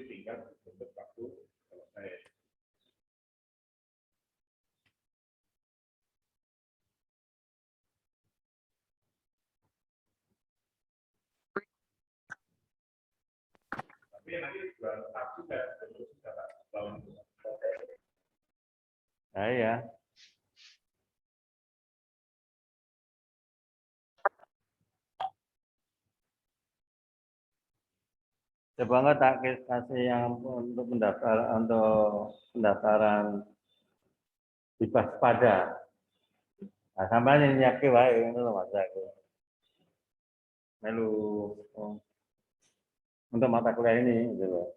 tinggal untuk waktu selesai. Tapi nanti bulan Sabtu sudah tahun. Nah, ya. Coba nggak tak kasih yang untuk pendaftaran bebas pada. Nah, sampai ini nyaki wae itu loh Mas aku. Melu untuk mata kuliah ini gitu loh.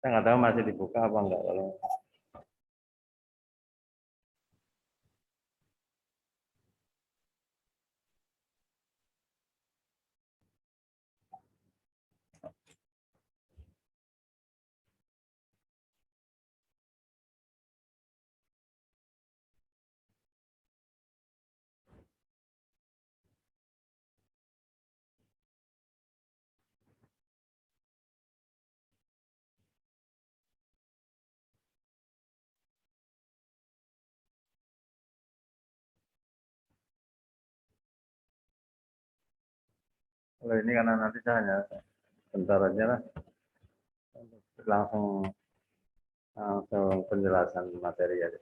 Saya nggak tahu masih dibuka apa enggak kalau. Kalau ini karena nanti saya hanya bentar aja lah. Langsung penjelasan materi aja.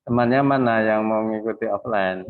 Temannya mana yang mau mengikuti offline?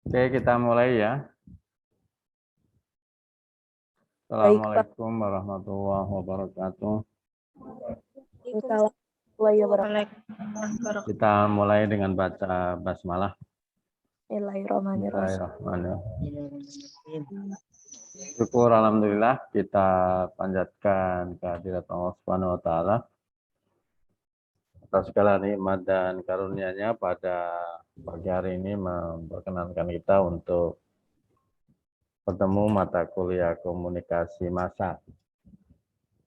Oke, kita mulai ya. Assalamualaikum warahmatullahi wabarakatuh. Kita mulai dengan baca basmalah. Bismillahirrahmanirrahim. Syukur alhamdulillah kita panjatkan kehadirat Allah Subhanahu wa taala atas segala nikmat dan karunia-Nya pada pagi hari ini memperkenankan kita untuk bertemu mata kuliah komunikasi massa.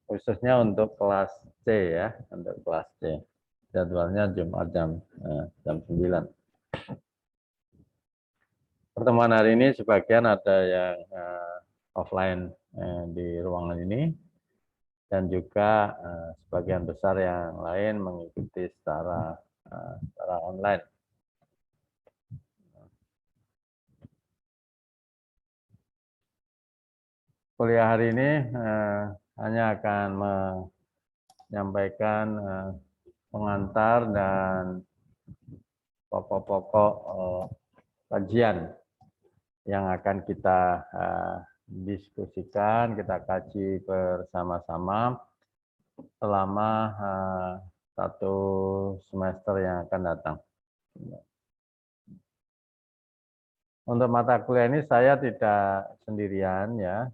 Khususnya untuk kelas C ya, untuk kelas C. Jadwalnya Jumat jam 9. Pertemuan hari ini sebagian ada yang offline di ruangan ini dan juga sebagian besar yang lain mengikuti secara online. Kuliah hari ini hanya akan menyampaikan pengantar dan pokok-pokok kajian yang akan kita diskusikan, kita kaji bersama-sama selama satu semester yang akan datang. Untuk mata kuliah ini saya tidak sendirian ya.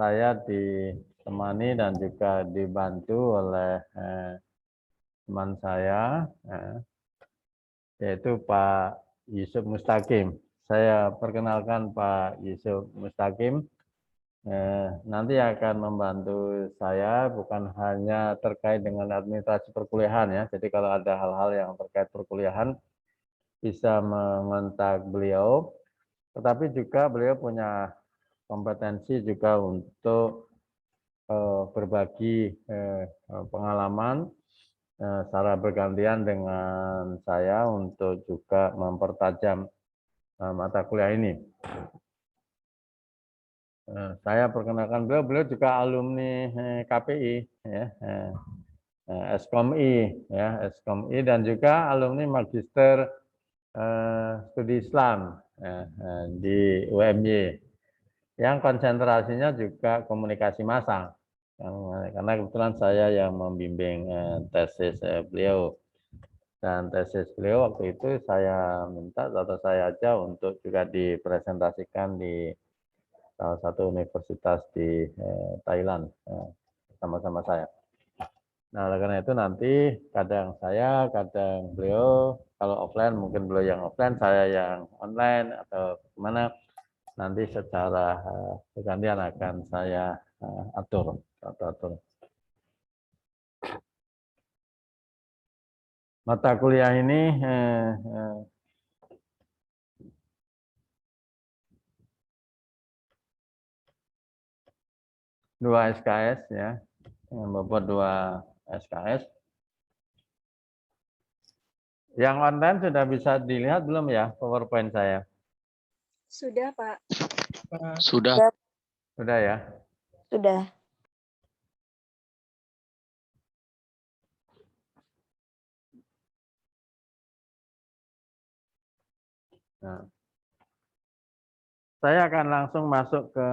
Saya ditemani dan juga dibantu oleh teman saya, yaitu Pak Yusuf Mustaqim. Saya perkenalkan Pak Yusuf Mustaqim. Nanti akan membantu saya bukan hanya terkait dengan administrasi perkuliahan ya. Jadi kalau ada hal-hal yang terkait perkuliahan bisa mengontak beliau. Tetapi juga beliau punya kompetensi juga untuk berbagi pengalaman secara bergantian dengan saya untuk juga mempertajam mata kuliah ini. Saya perkenalkan beliau juga alumni KPI, ya, SKOMI, ya, SKOMI dan juga alumni Magister Studi Islam di UMY, yang konsentrasinya juga komunikasi massa. Karena kebetulan saya yang membimbing tesis beliau. Dan tesis beliau waktu itu saya minta atau saya aja untuk juga dipresentasikan di salah satu universitas di Thailand sama-sama saya. Nah, oleh karena itu nanti kadang saya, kadang beliau, kalau offline mungkin beliau yang offline, saya yang online atau gimana, nanti secara bergantian akan saya atur. Mata kuliah ini dua SKS ya, bobot 2 SKS. Yang online sudah bisa dilihat belum ya PowerPoint saya? Sudah, Pak. Sudah. Sudah ya? Sudah. Nah, saya akan langsung masuk ke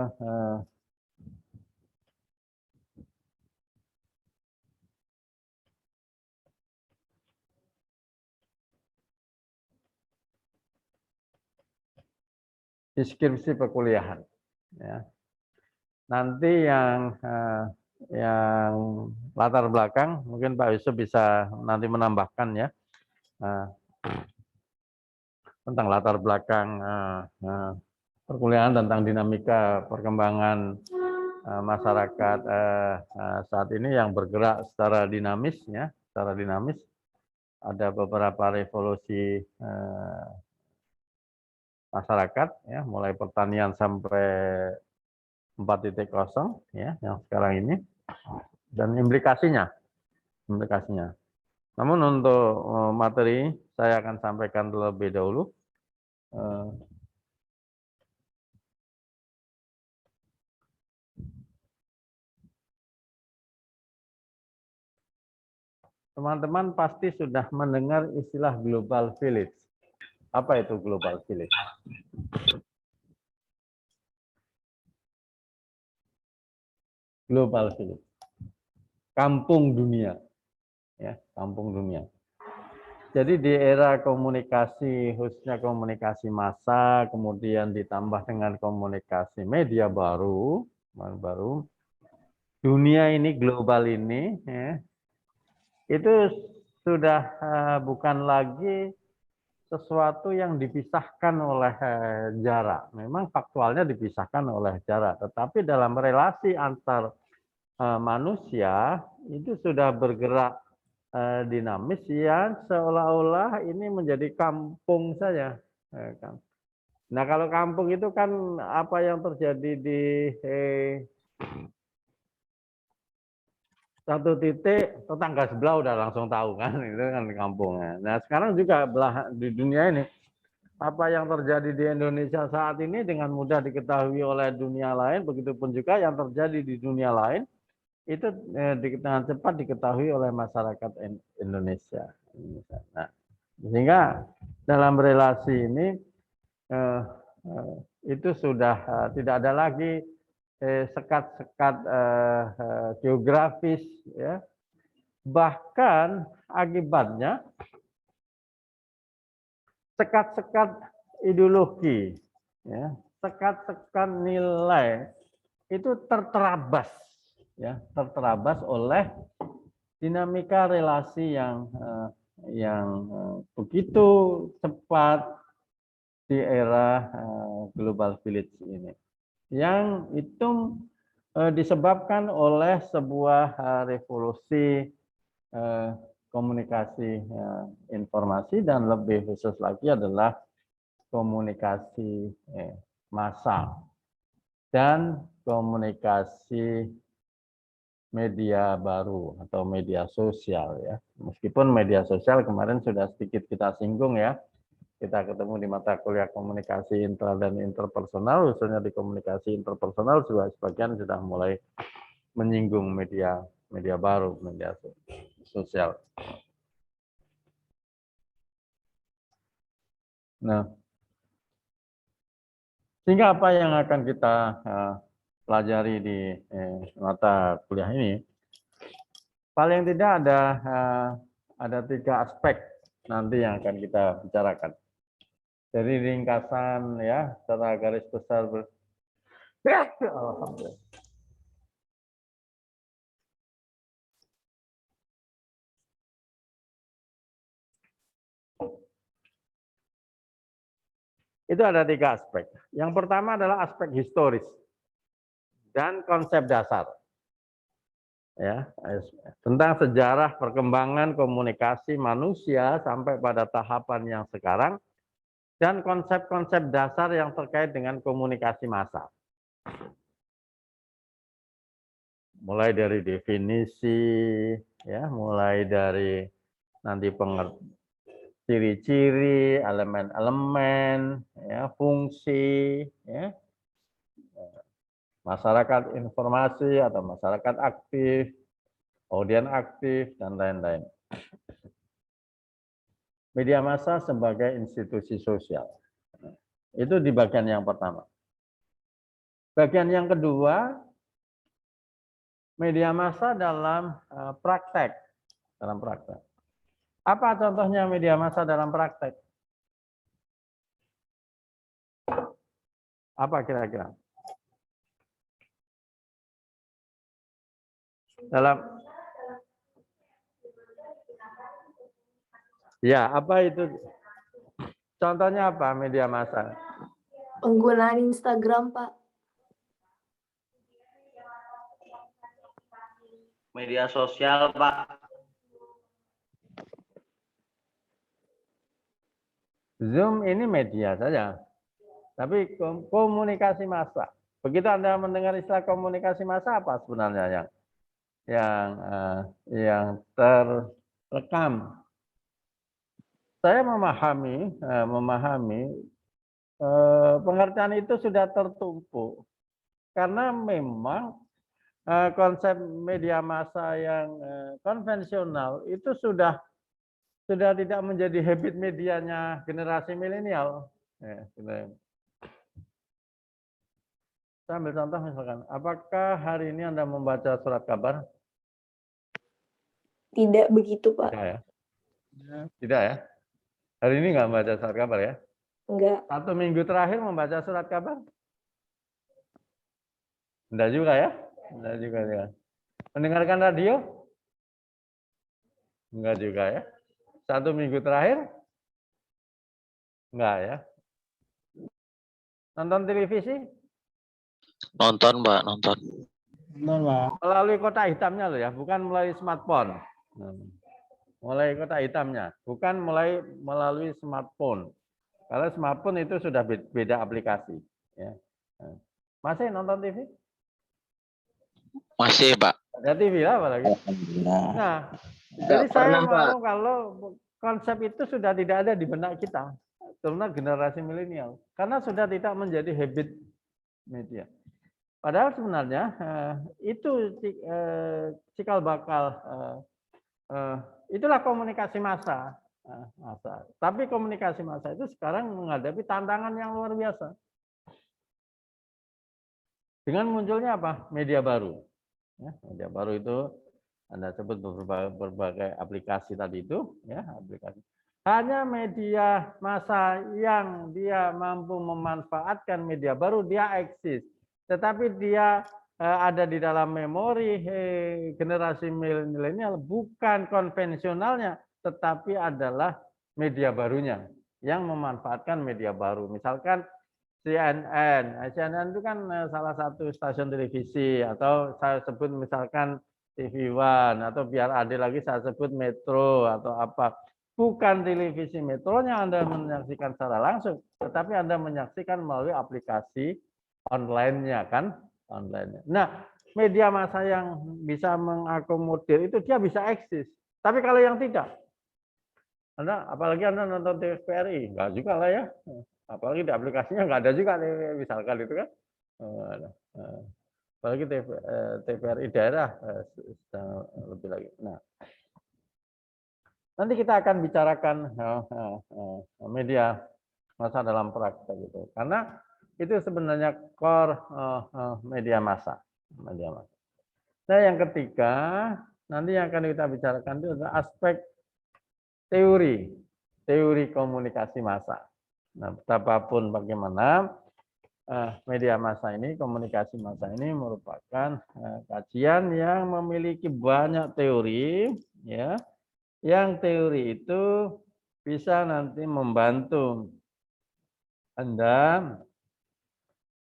deskripsi perkuliahan. Ya. Nanti yang latar belakang mungkin Pak Yusuf bisa nanti menambahkan ya tentang latar belakang perkuliahan, tentang dinamika perkembangan masyarakat saat ini yang bergerak secara dinamis ya, secara dinamis. Ada beberapa revolusi masyarakat ya, mulai pertanian sampai 4.0 ya yang sekarang ini, dan implikasinya. Namun untuk materi saya akan sampaikan terlebih dahulu. Teman-teman pasti sudah mendengar istilah global village. Apa itu global village? Global village. Kampung dunia. Ya, kampung dunia. Jadi di era komunikasi, khususnya komunikasi massa, kemudian ditambah dengan komunikasi media baru, dunia ini, global ini, ya, itu sudah bukan lagi sesuatu yang dipisahkan oleh jarak. Memang faktualnya dipisahkan oleh jarak, tetapi dalam relasi antar manusia itu sudah bergerak dinamis yang seolah-olah ini menjadi kampung saja. Nah, kalau kampung itu kan apa yang terjadi di satu titik, tetangga sebelah udah langsung tahu kan, itu kan kampungnya. Nah, sekarang juga di dunia ini, apa yang terjadi di Indonesia saat ini dengan mudah diketahui oleh dunia lain, begitupun juga yang terjadi di dunia lain, itu dengan cepat diketahui oleh masyarakat Indonesia. Nah, sehingga dalam relasi ini itu sudah tidak ada lagi sekat-sekat geografis, ya. Bahkan akibatnya sekat-sekat ideologi, ya, sekat-sekat nilai itu terterabas, ya, terterabas oleh dinamika relasi yang begitu cepat di era global village ini, yang itu disebabkan oleh sebuah revolusi komunikasi informasi, dan lebih khusus lagi adalah komunikasi massal dan komunikasi media baru atau media sosial ya. Meskipun media sosial kemarin sudah sedikit kita singgung ya. Kita ketemu di mata kuliah komunikasi intra dan interpersonal, khususnya di komunikasi interpersonal juga sebagian sudah mulai menyinggung media baru, media sosial. Nah, sehingga apa yang akan kita pelajari di mata kuliah ini, paling tidak ada 3 aspek nanti yang akan kita bicarakan. Jadi ringkasan ya, secara garis besar. Alhamdulillah. Itu ada 3 aspek. Yang pertama adalah aspek historis dan konsep dasar. Ya, tentang sejarah perkembangan komunikasi manusia sampai pada tahapan yang sekarang, dan konsep-konsep dasar yang terkait dengan komunikasi massa. Mulai dari definisi, ya, mulai dari nanti ciri-ciri, elemen-elemen, ya, fungsi, ya, masyarakat informasi atau masyarakat aktif, audien aktif, dan lain-lain. Media massa sebagai institusi sosial. Itu di bagian yang pertama. Bagian yang kedua, media massa dalam praktek. Apa contohnya media massa dalam praktek? Apa kira-kira? Ya, apa itu? Contohnya apa media massa? Penggunaan Instagram, Pak. Media sosial, Pak. Zoom ini media saja. Tapi komunikasi massa. Begitu Anda mendengar istilah komunikasi massa, apa sebenarnya yang terekam? Saya memahami pengertian itu sudah tertumpuk karena memang konsep media massa yang konvensional itu sudah tidak menjadi habit medianya generasi milenial. Saya ambil contoh misalkan, apakah hari ini Anda membaca surat kabar? Tidak begitu, Pak. Tidak ya? Tidak ya? Hari ini nggak membaca surat kabar ya? Enggak. 1 minggu terakhir membaca surat kabar? Enggak juga ya? Enggak juga ya. Mendengarkan radio? Enggak juga ya. 1 minggu terakhir? Enggak ya. Nonton televisi? Nonton, Mbak, nonton. Melalui kotak hitamnya loh ya, bukan melalui smartphone. Melalui kotak hitamnya, bukan melalui smartphone. Kalau smartphone itu sudah beda aplikasi. Ya. Masih nonton TV? Masih, Pak. Ada TV lah apalagi. Nah, jadi saya mau kalau konsep itu sudah tidak ada di benak kita, terutama generasi milenial, karena sudah tidak menjadi habit media. Padahal sebenarnya itu cikal bakal itulah komunikasi massa. Tapi komunikasi massa itu sekarang menghadapi tantangan yang luar biasa. Dengan munculnya apa? Media baru. Ya, media baru itu Anda sebut berbagai aplikasi tadi itu, ya, aplikasi. Hanya media massa yang dia mampu memanfaatkan media baru, dia eksis. Tetapi dia ada di dalam memori generasi milenial bukan konvensionalnya, tetapi adalah media barunya yang memanfaatkan media baru. Misalkan CNN itu kan salah satu stasiun televisi, atau saya sebut misalkan TV One, atau biar adil lagi saya sebut Metro atau apa. Bukan televisi metronya Anda menyaksikan secara langsung, tetapi Anda menyaksikan melalui aplikasi online-nya kan, online-nya. Nah, media massa yang bisa mengakomodir itu dia bisa eksis. Tapi kalau yang tidak, Anda apalagi Anda nonton TVRI, enggak juga lah ya. Apalagi di aplikasinya enggak ada juga nih, misalkan itu kan. Apalagi TVRI daerah lebih lagi. Nah, nanti kita akan bicarakan media massa dalam praktek itu, karena itu sebenarnya core media massa. Nah, yang ketiga nanti yang akan kita bicarakan itu adalah aspek teori komunikasi massa. Nah, betapapun bagaimana media massa ini, komunikasi massa ini merupakan kajian yang memiliki banyak teori, ya. Yang teori itu bisa nanti membantu Anda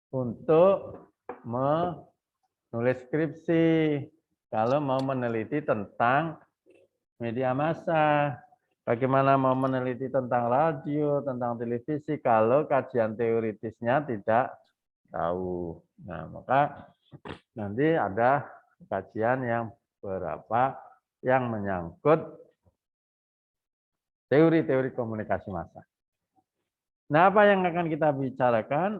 untuk menulis skripsi kalau mau meneliti tentang media massa. Bagaimana mau meneliti tentang radio, tentang televisi kalau kajian teoritisnya tidak tahu. Nah, maka nanti ada kajian yang berapa yang menyangkut teori-teori komunikasi massa. Nah, apa yang akan kita bicarakan?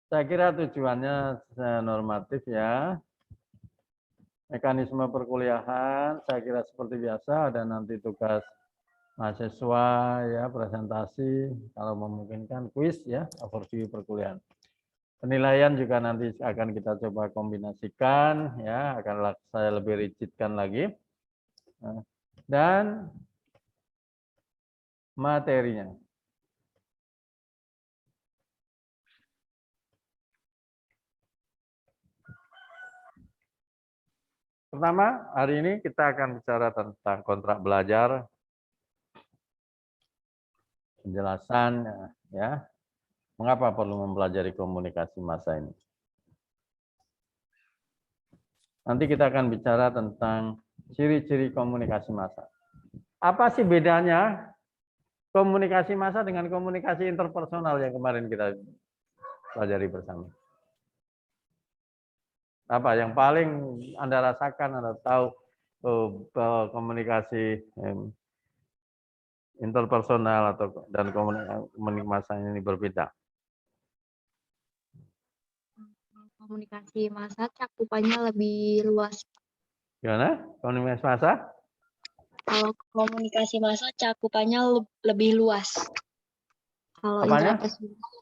Saya kira tujuannya normatif ya. Mekanisme perkuliahan, saya kira seperti biasa, ada nanti tugas mahasiswa, ya, presentasi, kalau memungkinkan kuis, ya, overview perkuliahan. Penilaian juga nanti akan kita coba kombinasikan, ya, akan saya lebih rigidkan lagi. Dan materinya. Pertama, hari ini kita akan bicara tentang kontrak belajar, penjelasan, ya, mengapa perlu mempelajari komunikasi massa ini. Nanti kita akan bicara tentang ciri-ciri komunikasi massa. Apa sih bedanya komunikasi massa dengan komunikasi interpersonal yang kemarin kita pelajari bersama? Apa yang paling Anda rasakan, Anda tahu bahwa komunikasi interpersonal dan komunikasi massa ini berbeda? Komunikasi massa cakupannya lebih luas. Gimana? Komunikasi massa? Kalau komunikasi massa cakupannya lebih luas. Kalau Apanya? interpersonal.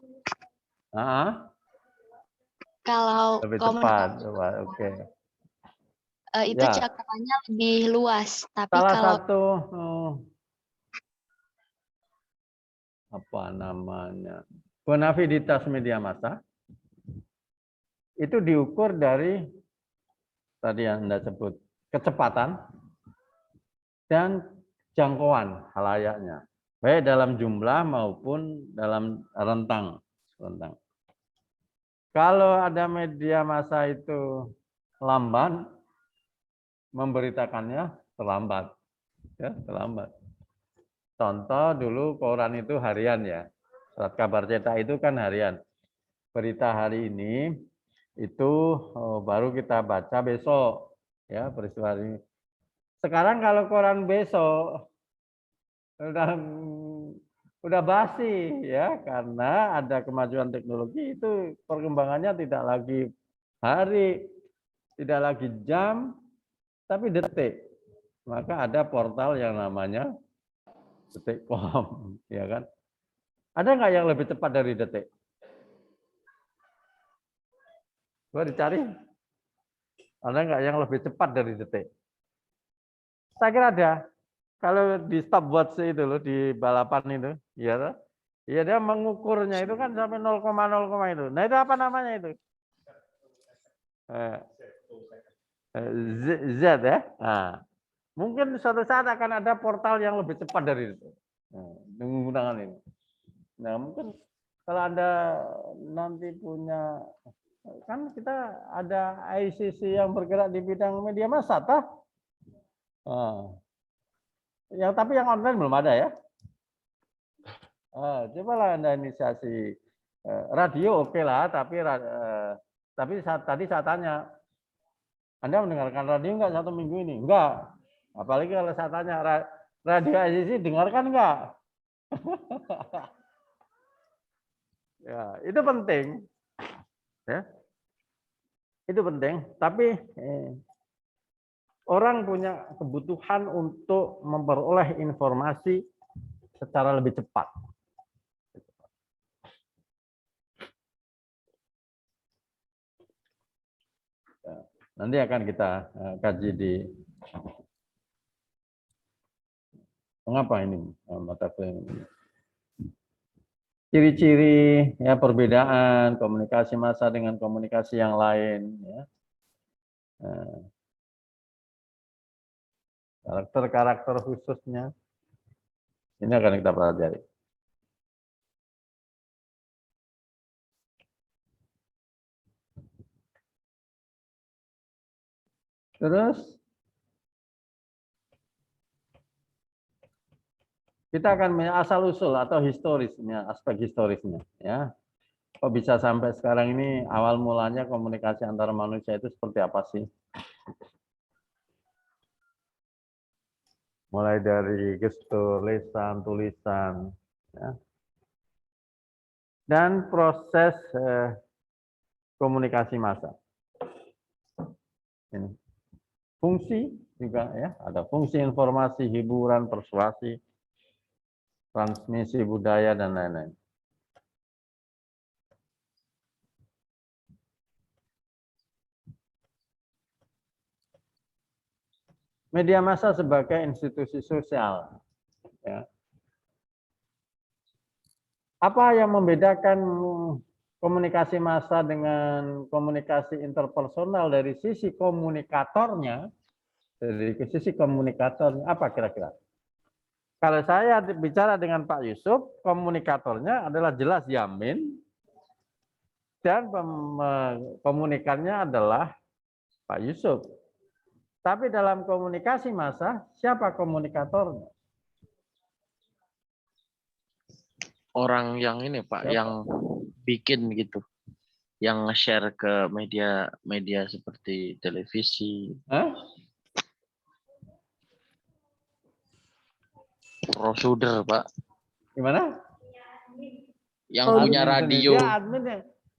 Kalau lebih cepat. Oke. Itu Ya. cakupannya lebih luas. Tapi Salah kalau satu apa namanya, bonaviditas media massa itu diukur dari tadi yang Anda sebut kecepatan dan jangkauan halayaknya, baik dalam jumlah maupun dalam rentang. Kalau ada media massa itu lamban, memberitakannya terlambat, ya, terlambat. Contoh dulu koran itu harian ya, surat kabar cetak itu kan harian. Berita hari ini itu baru kita baca besok, ya, peristiwa ini. Sekarang kalau koran besok udah basi, ya, karena ada kemajuan teknologi, itu perkembangannya tidak lagi hari, tidak lagi jam, tapi detik. Maka ada portal yang namanya detik.com, ya kan? Ada nggak yang lebih cepat dari detik? Coba dicari. Ada nggak yang lebih cepat dari detik? Saya kira ada. Kalau di stopwatch itu loh, di balapan itu, ya, Iya, dia mengukurnya itu kan sampai 0,0 itu. Nah, itu apa namanya itu? Z, Z ya. Nah, mungkin suatu saat akan ada portal yang lebih cepat dari itu. Nah, menggunakan ini. Nah, mungkin kalau Anda nanti punya, kan kita ada ICC yang bergerak di bidang media massa, toh? Yang tapi yang online belum ada ya. Cobalah Anda inisiasi radio, oke lah, tapi tadi saya tanya, Anda mendengarkan radio enggak 1 minggu ini? Enggak. Apalagi kalau saya tanya, radio ICC dengarkan enggak? Ya, itu penting. Ya. Itu penting, tapi orang punya kebutuhan untuk memperoleh informasi secara lebih cepat. Nanti akan kita kaji di mengapa ini mata kuliah ini. Ciri-ciri ya perbedaan komunikasi massa dengan komunikasi yang lain. Ya. Karakter-karakter khususnya ini akan kita pelajari. Terus kita akan asal usul atau historisnya, aspek historisnya, ya. Kok bisa sampai sekarang ini awal mulanya komunikasi antara manusia itu seperti apa sih? Mulai dari gestur, lisan, tulisan, ya. Dan proses komunikasi massa. Ini. Fungsi juga ya, ada fungsi informasi, hiburan, persuasi, transmisi budaya dan lain-lain. Media massa sebagai institusi sosial. Ya. Apa yang membedakan komunikasi massa dengan komunikasi interpersonal dari sisi komunikatornya? Dari sisi komunikatornya apa kira-kira? Kalau saya bicara dengan Pak Yusuf, komunikatornya adalah jelas Yamin, dan komunikannya adalah Pak Yusuf. Tapi dalam komunikasi massa, siapa komunikatornya? Orang yang ini Pak, Siapa? yang bikin gitu, yang nge-share ke media seperti televisi. Hah? Prosuder Pak, Gimana? yang Oh, punya Admin radio. sendiri. Dia admin,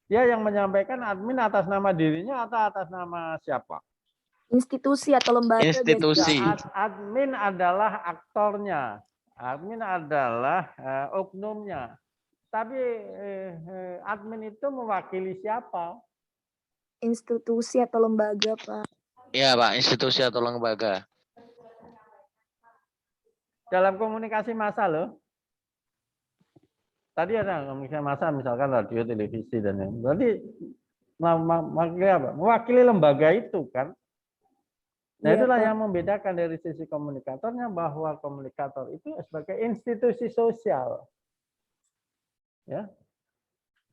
dia yang menyampaikan admin atas nama dirinya atau atas nama siapa? Institusi atau lembaga Institusi. biasanya. Admin adalah aktornya, admin adalah oknumnya. Tapi admin itu mewakili siapa? Institusi atau lembaga, Pak. Iya Pak, institusi atau lembaga. Dalam komunikasi massa loh. Tadi ada komunikasi massa misalkan radio, televisi dan lain. Berarti mewakili apa? Mewakili lembaga itu kan. Nah, Iya, itulah Pak. yang membedakan dari sisi komunikatornya, bahwa komunikator itu sebagai institusi sosial. Ya.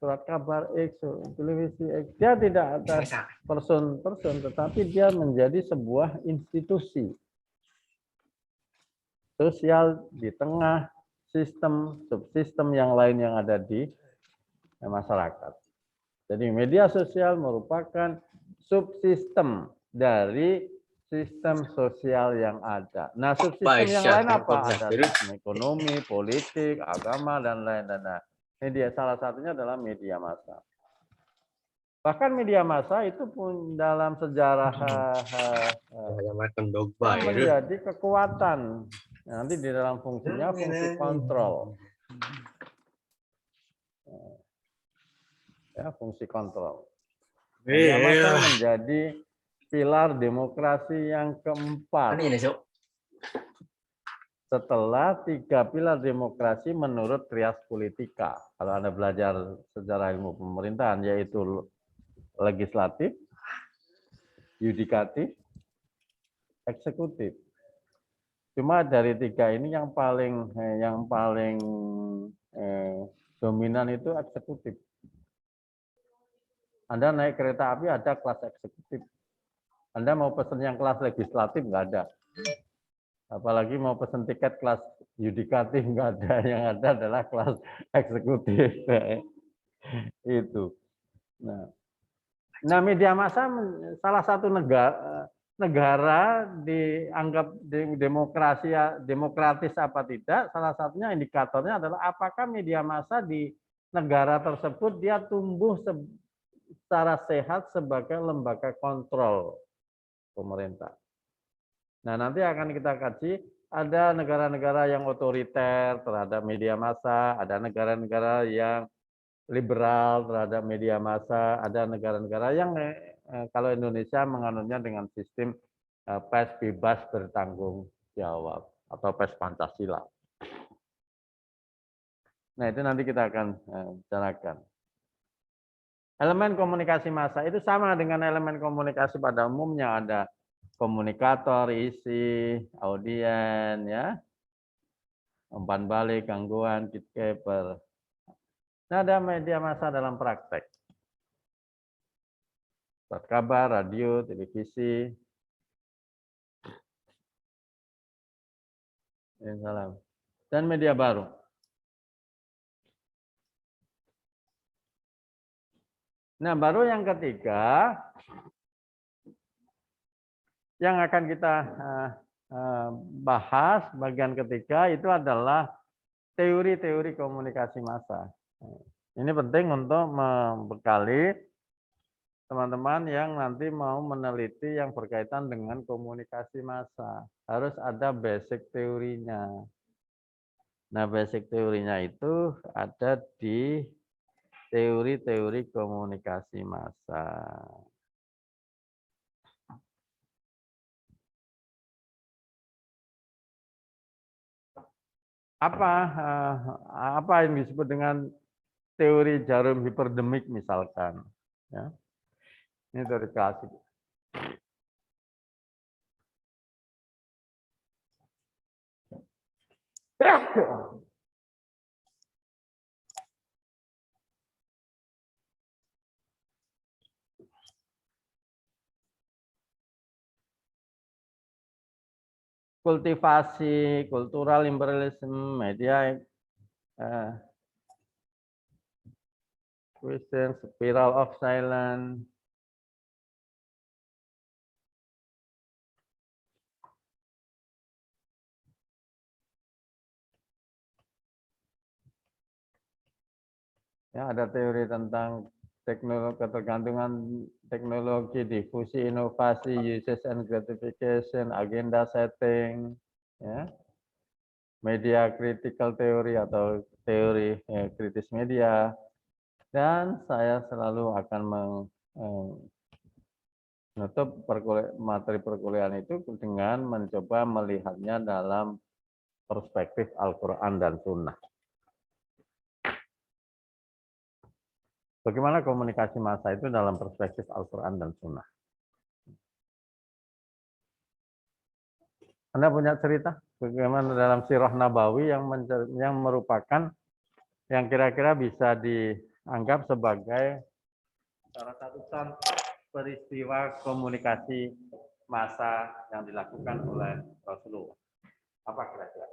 Surat kabar X, televisi X, dia tidak atas person, tetapi dia menjadi sebuah institusi sosial di tengah sistem, subsistem yang lain yang ada di masyarakat. Jadi media sosial merupakan subsistem dari sistem sosial yang ada. Nah, subsistem yang lain apa? Ada sistem ekonomi, politik, agama, dan lain-lain. Media salah satunya adalah media massa. Bahkan media massa itu pun dalam sejarah menjadi kekuatan. Nanti di dalam fungsinya fungsi kontrol. Ya, fungsi kontrol. Media massa menjadi pilar demokrasi yang keempat. setelah 3 pilar demokrasi menurut Trias Politika. Kalau Anda belajar sejarah ilmu pemerintahan, yaitu legislatif, yudikatif, eksekutif. Cuma dari 3 ini yang paling dominan itu eksekutif. Anda naik kereta api ada kelas eksekutif. Anda mau pesan yang kelas legislatif nggak ada. Apalagi mau pesan tiket kelas yudikatif nggak ada. Yang ada adalah kelas eksekutif. Itu. Nah, media massa salah satu negara dianggap demokratis apa tidak, salah satunya indikatornya adalah apakah media massa di negara tersebut dia tumbuh secara sehat sebagai lembaga kontrol pemerintah. Nah, nanti akan kita kaji, ada negara-negara yang otoriter terhadap media massa, ada negara-negara yang liberal terhadap media massa, ada negara-negara yang kalau Indonesia menganutnya dengan sistem pers bebas bertanggung jawab atau pers Pancasila. Nah, itu nanti kita akan bicarakan. Elemen komunikasi massa itu sama dengan elemen komunikasi pada umumnya, ada komunikator, isi, audien, ya, umpan balik, gangguan, gatekeeper. Nah, ada media massa dalam praktek. Surat kabar, radio, televisi. Salam. Dan media baru. Nah, baru yang ketiga, yang akan kita bahas bagian ketiga itu adalah teori-teori komunikasi massa. Ini penting untuk membekali teman-teman yang nanti mau meneliti yang berkaitan dengan komunikasi massa. Harus ada basic teorinya. Nah, basic teorinya itu ada di teori-teori komunikasi massa. Apa yang disebut dengan teori jarum hiperdemik misalkan, ya. Ini teori klasik. Kultivasi, kultural imperialism, media question, spiral of silence. Ya, ada teori tentang teknologi, ketergantungan teknologi, difusi, inovasi, uses and gratification, agenda setting, ya. Media critical theory atau teori kritis media. Dan saya selalu akan menutup materi perkuliahan itu dengan mencoba melihatnya dalam perspektif Al-Quran dan Sunnah. Bagaimana komunikasi massa itu dalam perspektif Al-Quran dan Sunnah? Anda punya cerita bagaimana dalam Sirah Nabawi yang merupakan yang kira-kira bisa dianggap sebagai salah satu contoh peristiwa komunikasi massa yang dilakukan oleh Rasulullah. Apa kira-kira?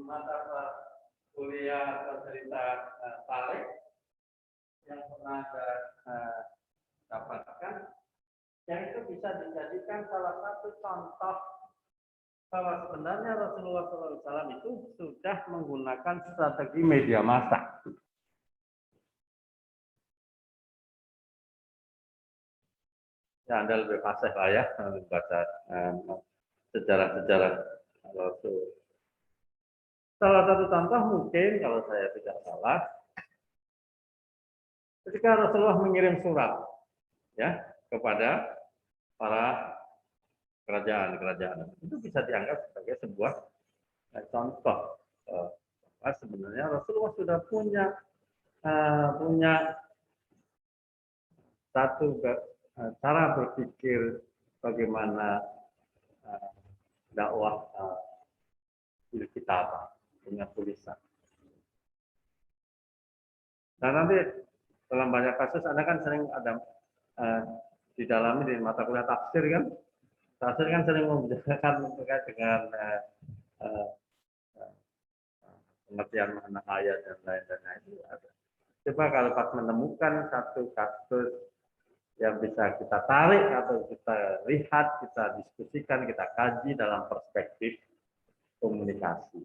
mata kuliah atau cerita tarik yang pernah Anda dapatkan, yang itu bisa dijadikan salah satu contoh bahwa sebenarnya Rasulullah SAW itu sudah menggunakan strategi media massa. Ya, Anda lebih fasih lah ya membaca sejarah-sejarah Rasul. Salah satu contoh mungkin kalau saya tidak salah, ketika Rasulullah mengirim surat ya kepada para kerajaan-kerajaan, itu bisa dianggap sebagai sebuah contoh. Sebenarnya Rasulullah sudah punya satu cara berpikir bagaimana dakwah kitab punya tulisan. Nah nanti dalam banyak kasus Anda kan sering ada didalami di mata kuliah tafsir kan. Tafsir kan sering membicarakan terkait dengan pengertian makna ayat dan lain-lain itu ada. Coba kalau pas menemukan satu kasus yang bisa kita tarik atau kita lihat, kita diskusikan, kita kaji dalam perspektif komunikasi.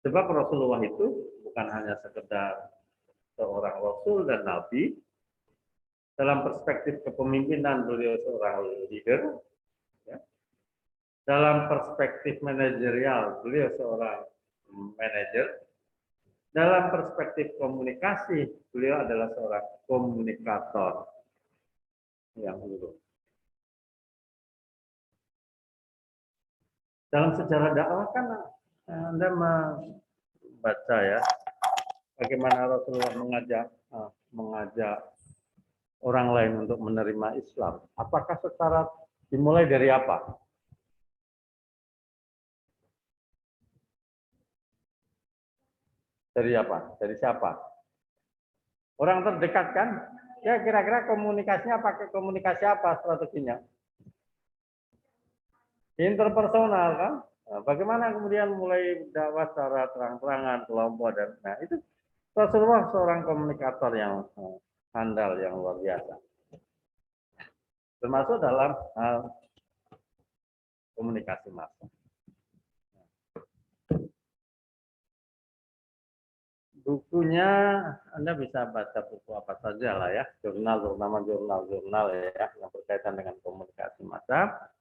Sebab Rasulullah itu bukan hanya sekedar seorang Rasul dan Nabi, dalam perspektif kepemimpinan beliau seorang leader, ya. Dalam perspektif manajerial beliau seorang manajer, dalam perspektif komunikasi beliau adalah seorang komunikator yang unggul. Dalam sejarah dakwah kan Anda membaca ya bagaimana Rasulullah mengajak orang lain untuk menerima Islam. Apakah secara dimulai dari apa? Dari apa? Dari siapa? Orang terdekat kan? Ya kira-kira komunikasinya pakai komunikasi apa strateginya? Interpersonal kan? Nah, bagaimana kemudian mulai dakwah secara terang-terangan kelompok dan nah itu Rasulullah seorang komunikator yang handal yang luar biasa. Termasuk dalam hal komunikasi massa. Bukunya Anda bisa baca buku apa saja lah ya, jurnal terutama jurnal-jurnal ya yang berkaitan dengan komunikasi massa.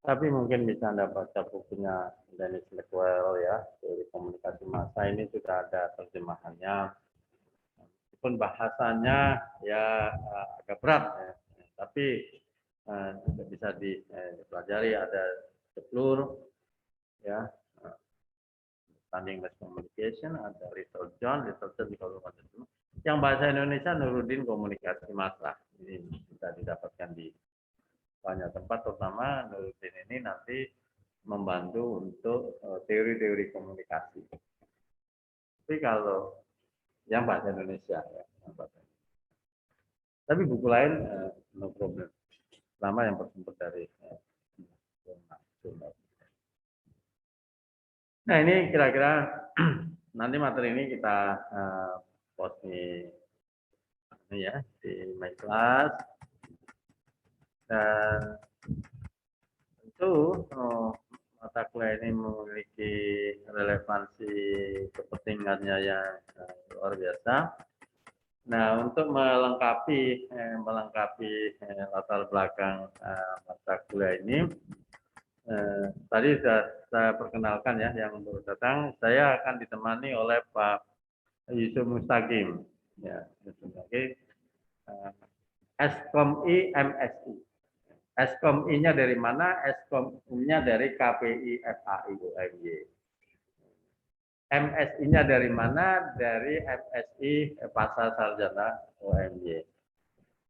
Tapi mungkin bisa Anda baca bukunya Dennis Blackwell ya, teori komunikasi massa ini sudah ada terjemahannya. Meskipun bahasanya ya agak berat ya, tapi bisa dipelajari. Ada Seplur ya, Standing Mass Communication, ada Little John di Kabupaten Sulu. Yang bahasa Indonesia Nuruddin Komunikasi Massa. Ini bisa didapatkan di banyak tempat, terutama Nuruddin ini nanti membantu untuk teori-teori komunikasi. Tapi kalau yang bahasa Indonesia ya, tapi buku lain no problem. Selama yang bersumber dari jurnal. Nah ini kira-kira nanti materi ini kita post di ya di my class. Dan tentu mata kuliah ini memiliki relevansi kepentingannya yang luar biasa. Nah, untuk melengkapi latar belakang mata kuliah ini, tadi sudah saya perkenalkan ya yang baru datang. Saya akan ditemani oleh Pak Yusuf Mustaqim, ya, SKOMI MSI. SKOMI-nya dari mana? SKOMI-nya dari KPI FAI UMY. MSI-nya dari mana? Dari MSI Pasar Sarjana UMY.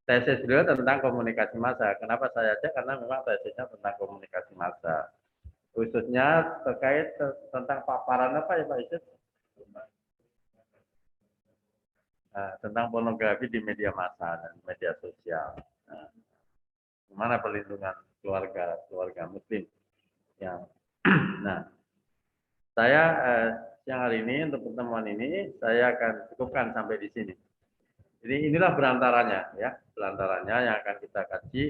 Tesis beliau tentang komunikasi massa. Kenapa saya ajak? Karena memang tesisnya tentang komunikasi massa. Khususnya terkait tentang paparan apa ya Pak Yusuf? Tentang pornografi di media massa dan media sosial. Gimana perlindungan keluarga muslim yang nah Saya siang hari ini untuk pertemuan ini saya akan cukupkan sampai di sini. Jadi inilah berantaranya ya, berantaranya yang akan kita kaji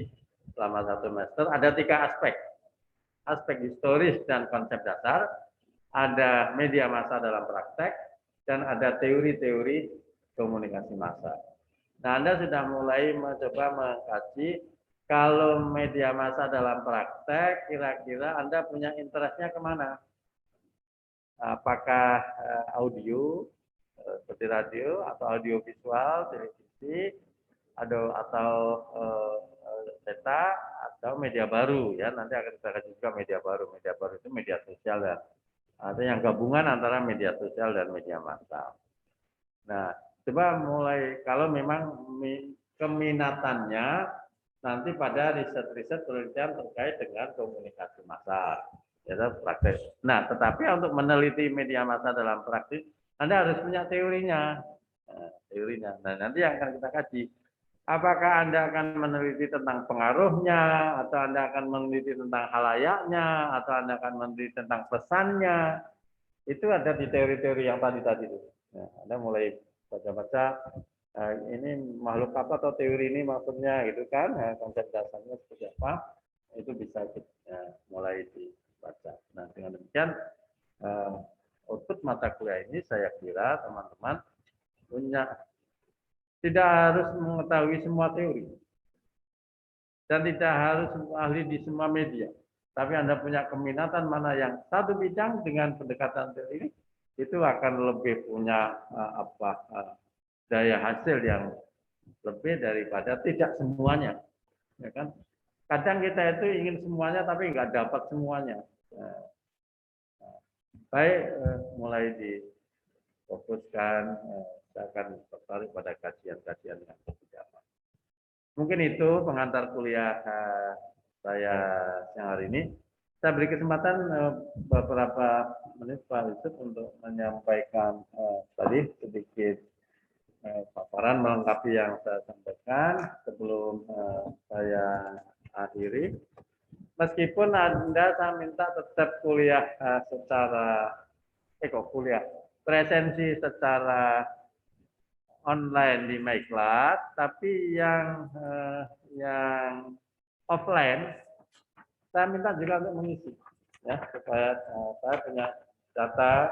selama 1 semester. Ada 3 aspek. Aspek historis dan konsep dasar, ada media massa dalam praktek, dan ada teori-teori komunikasi massa. Nah, Anda sudah mulai mencoba mengkaji kalau media massa dalam praktek, kira-kira Anda punya interestnya kemana? Apakah audio, seperti radio, atau audio visual, televisi, atau cetak, atau media baru ya, nanti akan kita kaji juga media baru. Media baru itu media sosial dan ada yang gabungan antara media sosial dan media massa. Nah, coba mulai kalau memang keminatannya nanti pada riset-riset penelitian terkait dengan komunikasi massa, ya praktek. Nah, tetapi untuk meneliti media massa dalam praktik, Anda harus punya teorinya. Teorinya. Nah, nanti yang akan kita kaji. Apakah Anda akan meneliti tentang pengaruhnya, atau Anda akan meneliti tentang halayaknya, atau Anda akan meneliti tentang pesannya? Itu ada di teori-teori yang tadi itu. Nah, Anda mulai baca-baca, ini makhluk apa atau teori ini maksudnya, gitu kan? Konsep dasarnya seperti apa? Itu bisa mulai dibaca. Nah, dengan demikian, output mata kuliah ini saya kira teman-teman punya. Tidak harus mengetahui semua teori. Dan tidak harus ahli di semua media. Tapi Anda punya keminatan mana yang satu bidang dengan pendekatan teori, itu akan lebih punya daya hasil yang lebih daripada tidak semuanya. Ya kan? Kadang kita itu ingin semuanya tapi nggak dapat semuanya. Baik, mulai difokuskan. Saya akan tertarik pada kajian-kajian yang seperti apa. Mungkin itu pengantar kuliah saya siang hari ini. Saya beri kesempatan beberapa menit Pak Yusuf untuk menyampaikan tadi sedikit paparan melengkapi yang saya sampaikan sebelum saya akhiri. Meskipun Anda saya minta tetap kuliah presensi secara online di MyClass, tapi yang offline saya minta juga untuk mengisi, ya supaya saya punya data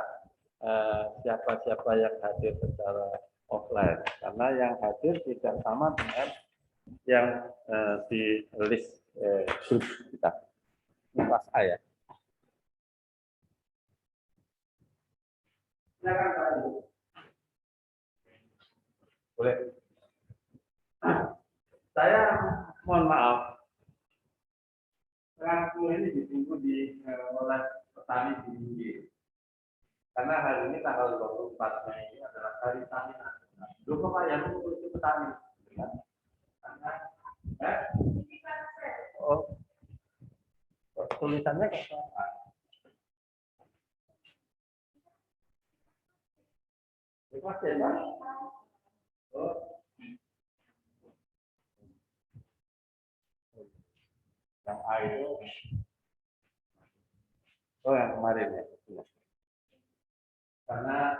siapa-siapa yang hadir secara offline, karena yang hadir tidak sama dengan yang di list grup kita. Ini kelas A ya. Silakan Pak Ibu. Boleh. Saya mohon maaf. Ragu ini ditunggu oleh petani di Bugis. Karena hari ini tanggal 24 Mei adalah hari tani nasional. Dulu Pak yang itu petani. Oh, tulisannya kok apa? Terima kasih, Pak. Oh. Yang A itu, yang kemarin ya. Karena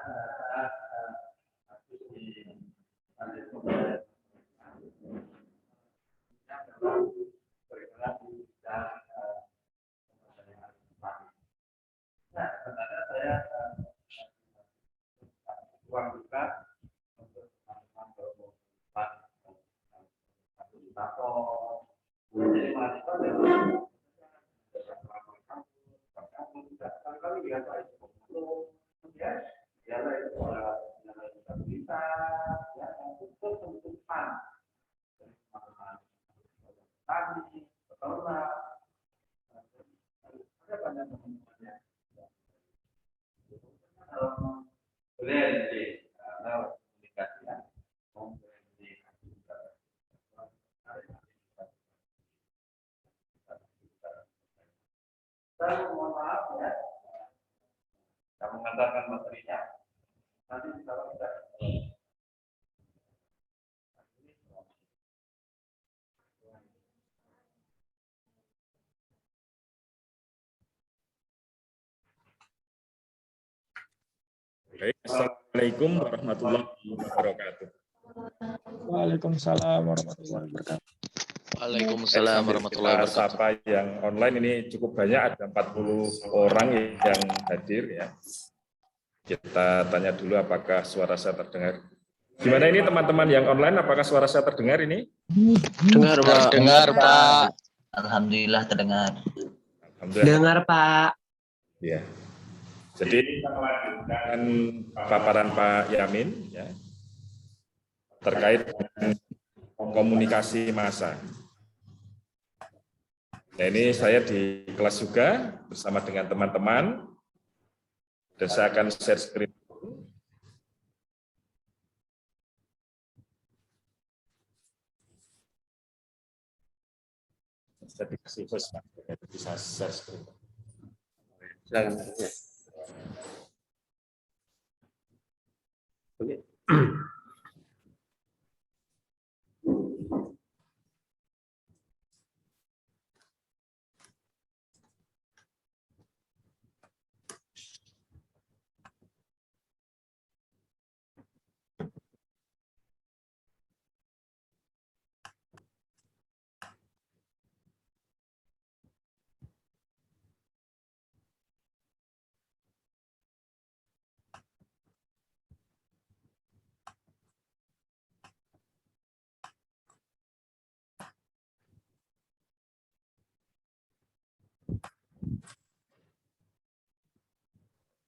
sebenarnya saya uang juga untuk jadi mahasiswa kali lihat ya itu disabilitas ya untuk kebutuhan tani peternak ada banyak teman-temannya branding komunikasi ya saya mohon maaf ya, saya mengantarkan materinya. Nanti kalau kita Baik, Assalamualaikum warahmatullahi wabarakatuh. Waalaikumsalam warahmatullahi wabarakatuh. Waalaikumsalam warahmatullahi Kita wabarakatuh. sapa yang online ini cukup banyak, ada 40 orang yang hadir ya. Kita tanya dulu apakah suara saya terdengar. Gimana ini teman-teman yang online, apakah suara saya terdengar ini? Dengar Pak. Dengar Pak. Alhamdulillah terdengar. Alhamdulillah. Dengar Pak. Ya. Jadi kita melanjutkan paparan Pak Yamin ya, terkait dengan komunikasi massa. Nah, ini saya di kelas juga bersama dengan teman-teman dan saya akan share screen. Saya dikasih host, Pak, bisa share screen.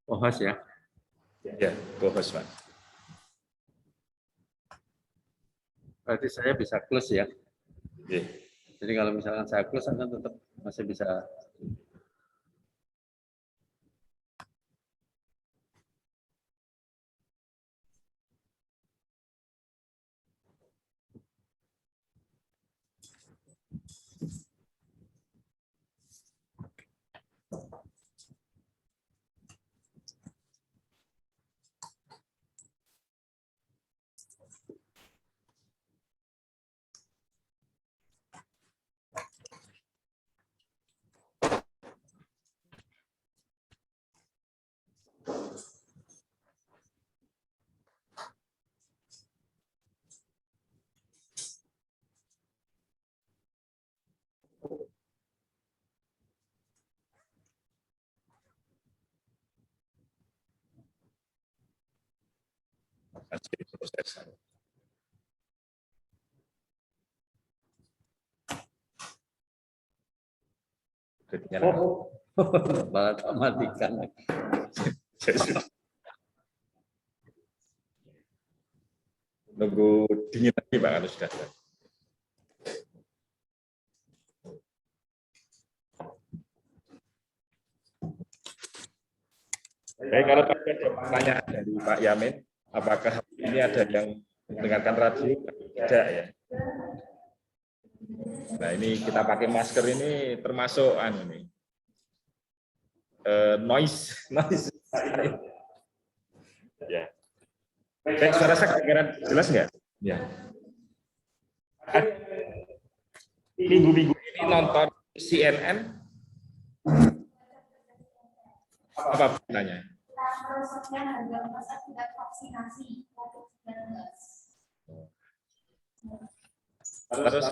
Oh, host ya. Ya, co-host, Pak. Berarti saya bisa close ya. Oke. Jadi kalau misalkan saya close, Anda tetap masih bisa. Masih proses. Oh, balat matikan. Nunggu dingin lagi Pak, kalau sudah. Baik, kalau ada pertanyaan dari Pak Yamin, apakah ini ada yang mendengarkan radio? Tidak ya. Nah, ini kita pakai masker ini termasuk noise. Ya. Baik, suara saya kedengaran jelas nggak? Ya. Minggu-minggu ini nonton CNN. Apa pertanyaannya? Harga masa tidak vaksinasi COVID-19. Terus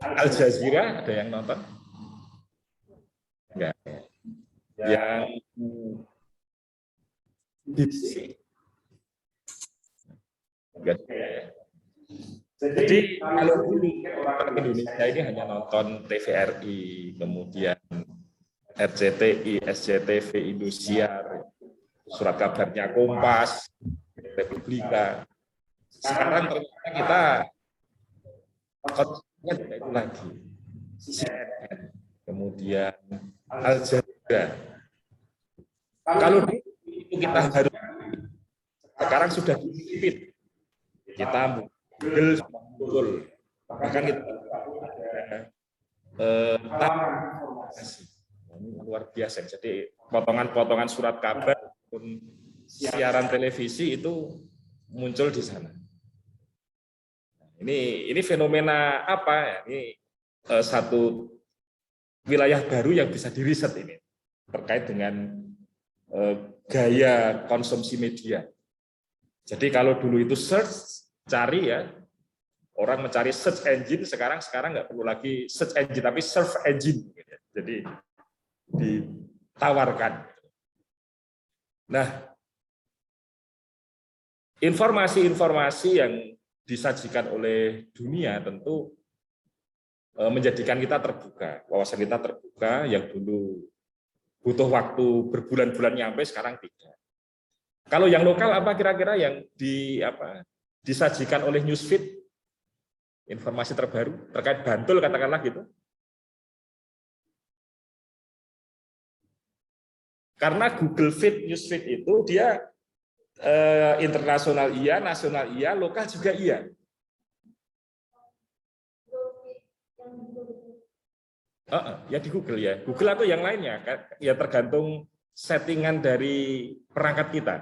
Al Jazeera ada yang nonton? Enggak. Yang BBC? Enggak. Jadi kalau dulu orang Indonesia ini hanya nonton TVRI, kemudian RCTI, SCTV, Indosiar, surat kabarnya Kompas, Republika. Sekarang ternyata kita kontennya tidak itu lagi. CNN, kemudian Al Jazeera. Kalau itu kita harus, sekarang sudah disipit. Kita Google betul. Bahkan kita ini luar biasa. Jadi potongan-potongan surat kabar pun siaran televisi itu muncul di sana. Ini fenomena apa ya? Ini satu wilayah baru yang bisa diriset ini terkait dengan gaya konsumsi media. Jadi kalau dulu itu search, cari ya, orang mencari search engine, sekarang nggak perlu lagi search engine, tapi search engine. Jadi ditawarkan. Nah, informasi-informasi yang disajikan oleh dunia tentu menjadikan kita terbuka, wawasan kita terbuka, yang dulu butuh waktu berbulan-bulan nyampe, sekarang tidak. Kalau yang lokal apa kira-kira yang disajikan oleh Newsfeed, informasi terbaru terkait Bantul katakanlah gitu? Karena Google Feed, Newsfeed itu dia internasional iya, nasional iya, lokal juga iya. Ya di Google ya. Google atau yang lainnya, ya tergantung settingan dari perangkat kita.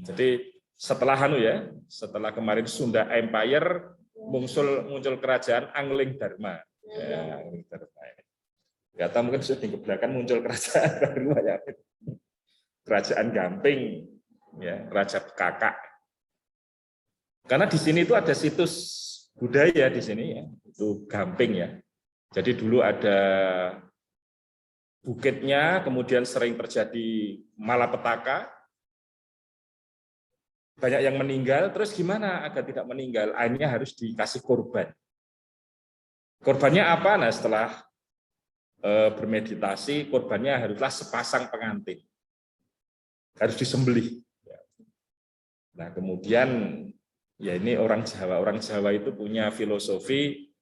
Jadi setelah setelah kemarin Sunda Empire muncul kerajaan Angling Dharma. Ya, Angling Dharma. Nggak tahu mungkin sudah di belakang muncul kerajaan Dharma ya. Kerajaan Gamping, ya, Raja Kakak. Karena di sini itu ada situs budaya di sini ya, itu Gamping ya. Jadi dulu ada bukitnya, kemudian sering terjadi malapetaka, banyak yang meninggal, terus gimana agar tidak meninggal? Akhirnya harus dikasih korban. Korbannya apa? Nah, setelah bermeditasi, korbannya haruslah sepasang pengantin. Harus disembelih. Nah, kemudian ya ini orang Jawa itu punya filosofi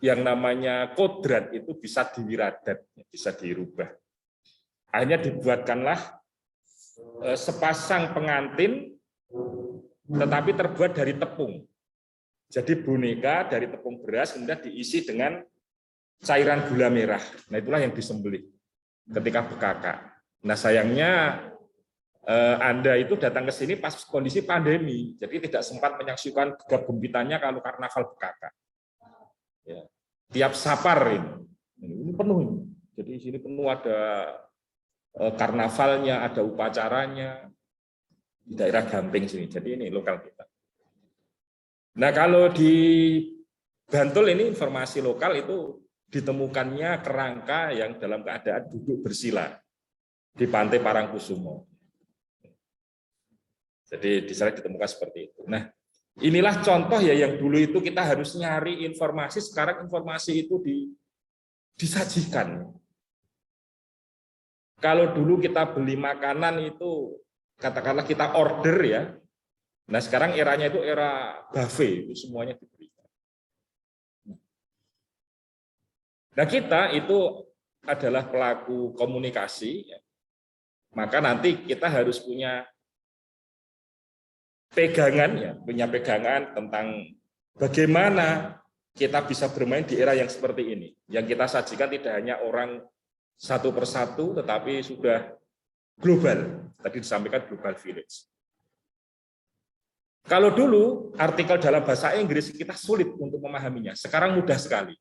yang namanya kodrat itu bisa diwaradat, bisa dirubah. Akhirnya dibuatkanlah sepasang pengantin tetapi terbuat dari tepung. Jadi boneka dari tepung beras kemudian diisi dengan cairan gula merah. Nah, itulah yang disembelih ketika bekaka. Nah, sayangnya Anda itu datang ke sini pas kondisi pandemi, jadi tidak sempat menyaksikan gegap gempitanya kalau karnaval bekaka. Ya. Tiap sapar ini penuh. Jadi di sini penuh, ada karnavalnya, ada upacaranya di daerah Gamping sini. Jadi ini lokal kita. Nah, kalau di Bantul ini informasi lokal itu ditemukannya kerangka yang dalam keadaan duduk bersila di Pantai Parangkusumo. Jadi di sana ditemukan seperti itu. Nah, inilah contoh ya yang dulu itu kita harus nyari informasi, sekarang informasi itu disajikan. Kalau dulu kita beli makanan itu katakanlah kita order ya. Nah, sekarang eranya itu era buffet, itu semuanya diberikan. Nah, kita itu adalah pelaku komunikasi, maka nanti kita harus punya pegangan tentang bagaimana kita bisa bermain di era yang seperti ini. Yang kita sajikan tidak hanya orang satu persatu, tetapi sudah global. Tadi disampaikan global village. Kalau dulu artikel dalam bahasa Inggris kita sulit untuk memahaminya, sekarang mudah sekali.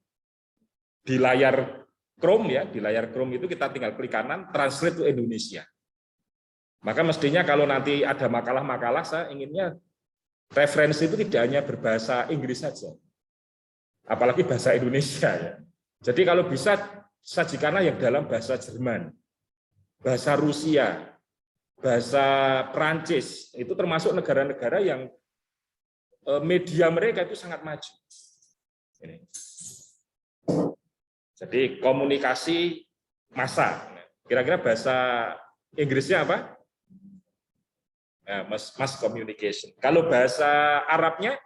Di layar Chrome ya, di layar Chrome itu kita tinggal klik kanan, translate to Indonesia. Maka mestinya kalau nanti ada makalah-makalah, saya inginnya referensi itu tidak hanya berbahasa Inggris saja, apalagi bahasa Indonesia ya. Jadi kalau bisa sajikanlah yang dalam bahasa Jerman, bahasa Rusia, bahasa Perancis, itu termasuk negara-negara yang media mereka itu sangat maju. Ini. Jadi komunikasi massa. Kira-kira bahasa Inggrisnya apa? Nah, mass communication. Kalau bahasa Arabnya,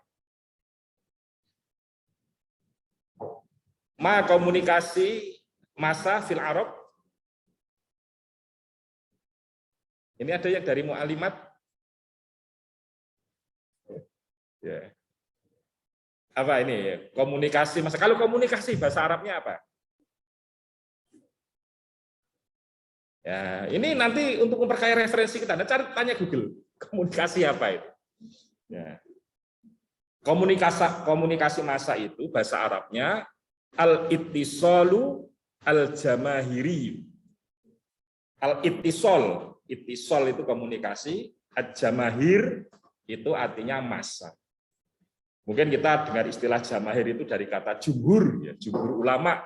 komunikasi massa fil Arab. Ini ada yang dari mu'alimat. Ya. Apa ini? Komunikasi massa. Kalau komunikasi bahasa Arabnya apa? Ya, ini nanti untuk memperkaya referensi kita, cari tanya Google, komunikasi apa itu? Ya. Komunikasi massa itu bahasa Arabnya al-ittisalu al-jamahiri. Al-ittisal, ittisal itu komunikasi, al-jamahir itu artinya massa. Mungkin kita dengar istilah jamahir itu dari kata jumhur, ya, jumhur ulama,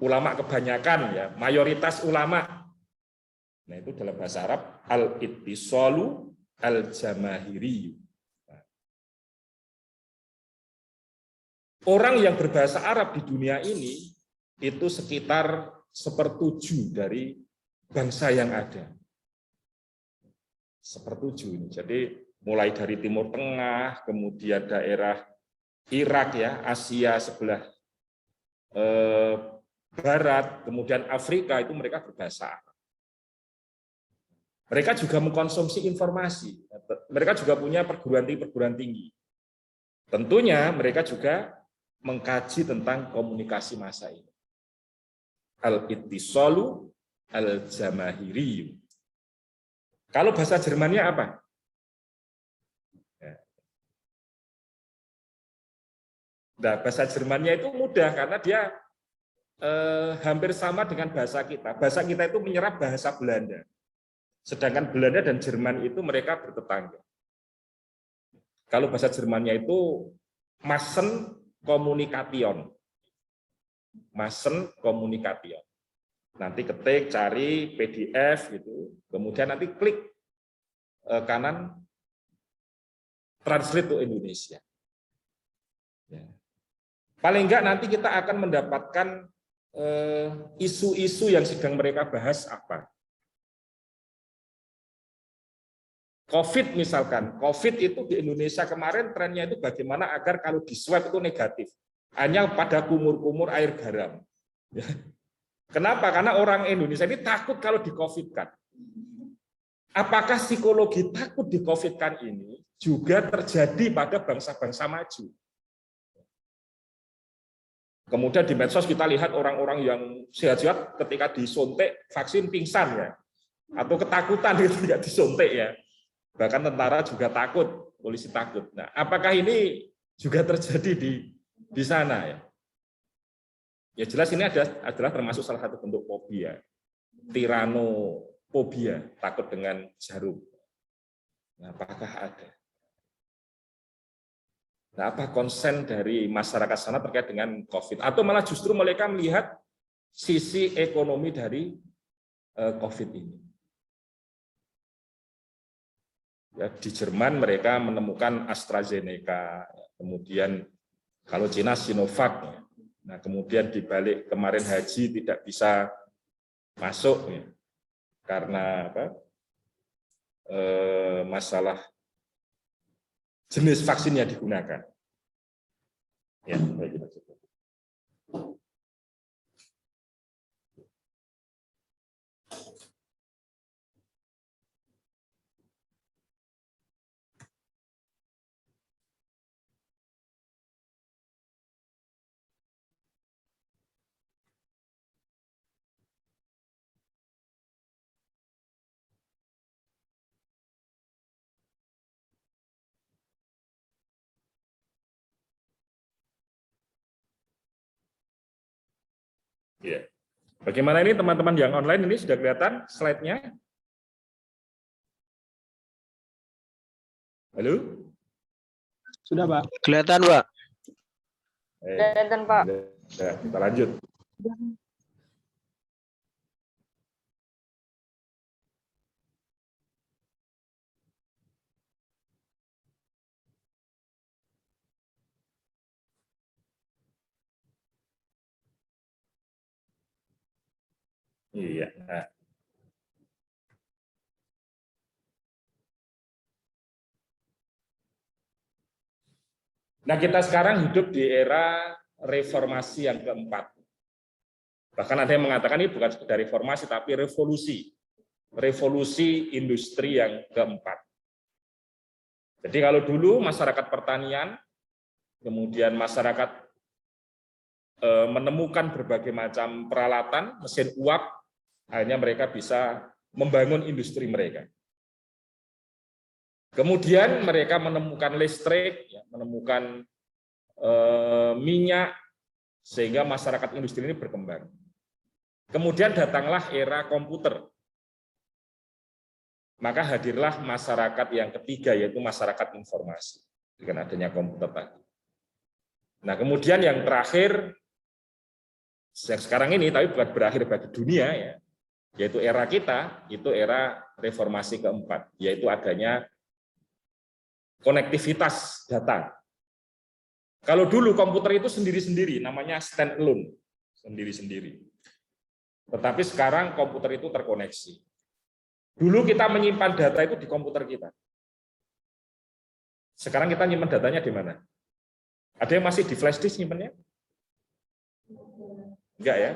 ulama kebanyakan, ya, mayoritas ulama. Nah, itu dalam bahasa Arab al-ittisalu al-jamahiri. Orang yang berbahasa Arab di dunia ini itu sekitar 1/7 dari bangsa yang ada. 1/7 ini. Jadi mulai dari Timur Tengah, kemudian daerah Irak, ya, Asia sebelah barat, kemudian Afrika, itu mereka berbahasa Arab. Mereka juga mengkonsumsi informasi. Mereka juga punya perguruan tinggi. Tentunya mereka juga mengkaji tentang komunikasi massa ini. Al-ittisalu al-jamahiri. Kalau bahasa Jermannya apa? Nah, bahasa Jermannya itu mudah karena dia hampir sama dengan bahasa kita. Bahasa kita itu menyerap bahasa Belanda. Sedangkan Belanda dan Jerman itu mereka bertetangga. Kalau bahasa Jermannya itu Massenkommunikation. Massenkommunikation. Nanti ketik, cari PDF gitu, kemudian nanti klik kanan translate to Indonesia. Ya. Paling enggak nanti kita akan mendapatkan isu-isu yang sedang mereka bahas apa. COVID misalkan, COVID itu di Indonesia kemarin trennya itu bagaimana agar kalau di swab itu negatif. Hanya pada kumur-kumur air garam. Kenapa? Karena orang Indonesia ini takut kalau di-COVID-kan. Apakah psikologi takut di-COVID-kan ini juga terjadi pada bangsa-bangsa maju? Kemudian di medsos kita lihat orang-orang yang sehat-sehat ketika disuntik vaksin pingsan, ya, atau ketakutan itu tidak disuntik, ya. Bahkan tentara juga takut, polisi takut. Nah, apakah ini juga terjadi di sana, ya? Ya jelas ini adalah termasuk salah satu bentuk fobia, tiranofobia, takut dengan jarum. Nah, apakah ada? Nah, apa konsen dari masyarakat sana terkait dengan COVID? Atau malah justru mereka melihat sisi ekonomi dari COVID ini? Ya, di Jerman mereka menemukan AstraZeneca, kemudian kalau Cina Sinovac. Nah, kemudian dibalik kemarin haji tidak bisa masuk, ya, karena apa? Masalah jenis vaksin yang digunakan. Ya, baik. Ya. Bagaimana ini teman-teman yang online ini sudah kelihatan slide-nya? Halo? Sudah, Pak. Kelihatan, Pak. Kelihatan, Pak. Ya, kita lanjut. Iya. Nah, kita sekarang hidup di era reformasi yang keempat. Bahkan ada yang mengatakan ini bukan sekedar reformasi, tapi revolusi. Revolusi industri yang keempat. Jadi kalau dulu masyarakat pertanian, kemudian masyarakat menemukan berbagai macam peralatan, mesin uap, akhirnya mereka bisa membangun industri mereka. Kemudian mereka menemukan listrik, ya, menemukan minyak, sehingga masyarakat industri ini berkembang. Kemudian datanglah era komputer. Maka hadirlah masyarakat yang ketiga, yaitu masyarakat informasi, dengan adanya komputer tadi. Nah, kemudian yang terakhir, yang sekarang ini, tapi bukan berakhir bagi dunia, ya, yaitu era kita, itu era reformasi keempat, yaitu adanya konektivitas data. Kalau dulu komputer itu sendiri-sendiri, namanya stand alone, sendiri-sendiri. Tetapi sekarang komputer itu terkoneksi. Dulu kita menyimpan data itu di komputer kita. Sekarang kita nyimpan datanya di mana? Ada yang masih di flash disk nyimpannya? Enggak ya?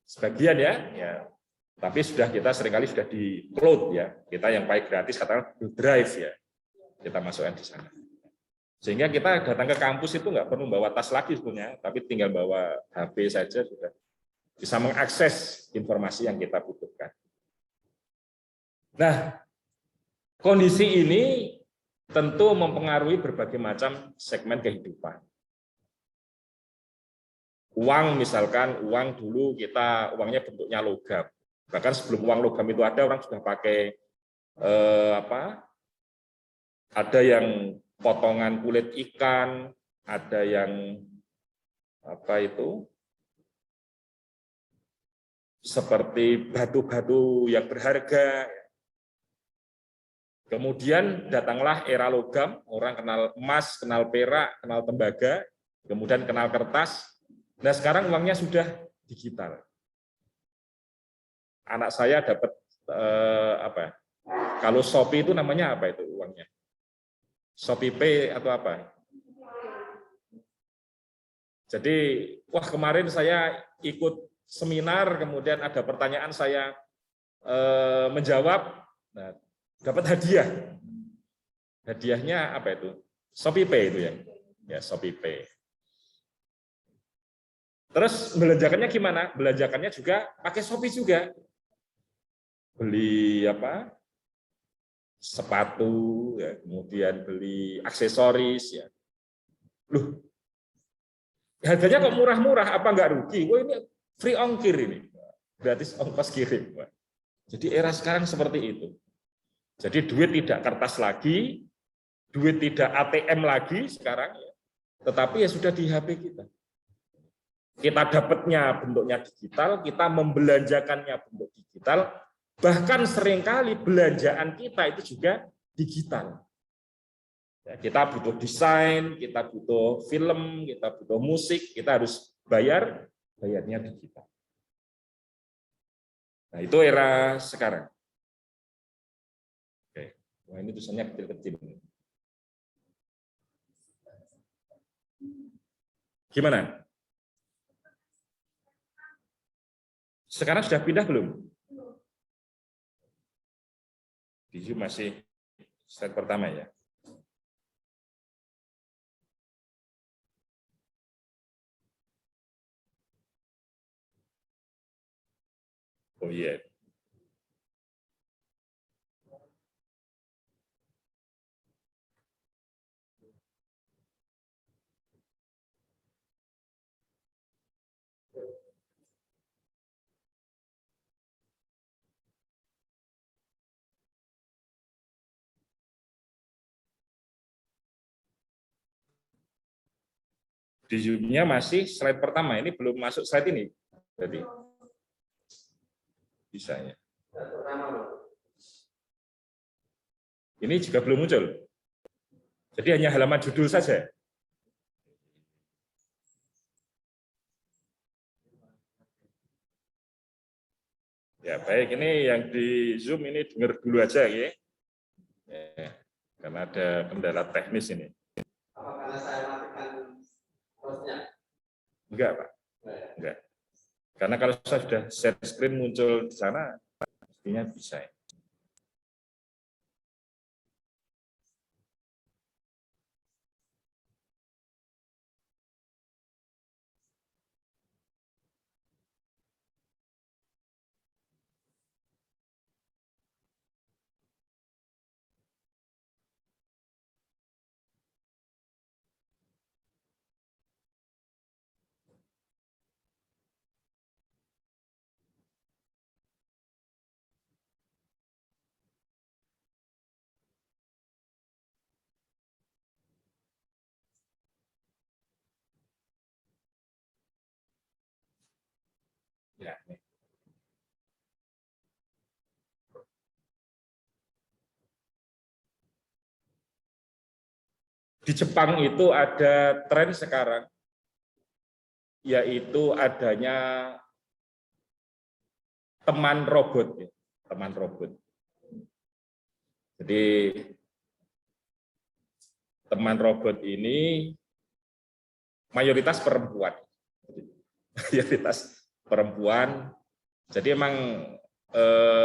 Sebagian ya. Tapi kita seringkali sudah di cloud ya. Kita yang paling gratis katakan drive ya. Kita masukkan di sana. Sehingga kita datang ke kampus itu nggak perlu bawa tas lagi sebetulnya, tapi tinggal bawa HP saja sudah bisa mengakses informasi yang kita butuhkan. Nah, kondisi ini tentu mempengaruhi berbagai macam segmen kehidupan. Uang misalkan, uang dulu uangnya bentuknya logam. Bahkan sebelum uang logam itu ada, orang sudah pakai ada yang potongan kulit ikan, ada yang seperti batu-batu yang berharga. Kemudian datanglah era logam, orang kenal emas, kenal perak, kenal tembaga, kemudian kenal kertas. Nah, sekarang uangnya sudah digital. Anak saya dapat kalau Shopee itu namanya apa itu uangnya? Shopee Pay atau apa? Jadi, wah kemarin saya ikut seminar, kemudian ada pertanyaan saya menjawab, nah, dapat hadiah. Hadiahnya apa itu? Shopee Pay itu ya. Ya, Shopee Pay. Terus belanjakannya gimana? Belanjakannya juga pakai Shopee juga. Beli sepatu, ya, kemudian beli aksesoris ya. Loh, harganya kok murah-murah, apa enggak rugi? Wah, ini free ongkir ini. Gratis ongkos kirim. Jadi era sekarang seperti itu. Jadi duit tidak kertas lagi, duit tidak ATM lagi sekarang, tetapi ya sudah di HP kita. Kita dapatnya bentuknya digital, kita membelanjakannya bentuk digital, bahkan seringkali belanjaan kita itu juga digital. Ya, kita butuh desain, kita butuh film, kita butuh musik, kita harus bayarnya digital. Nah, itu era sekarang. Wah, ini tulisannya kecil-kecil. Gimana? Sekarang sudah pindah belum? Di Zoom masih slide pertama ya. Oh iya. Yeah. Di Zoom-nya masih slide pertama, ini belum masuk slide ini. Jadi bisa ya. Ini juga belum muncul. Jadi hanya halaman judul saja. Ya baik, ini yang di Zoom ini dengar dulu aja ya. Karena ada kendala teknis ini. Apakah saya matikan hostnya? Enggak, Pak. Enggak. Karena kalau saya sudah share screen muncul di sana, pastinya bisa. di Jepang itu ada tren sekarang, yaitu adanya teman robot, ya. Teman robot. Jadi teman robot ini mayoritas perempuan. Mayoritas perempuan. Jadi emang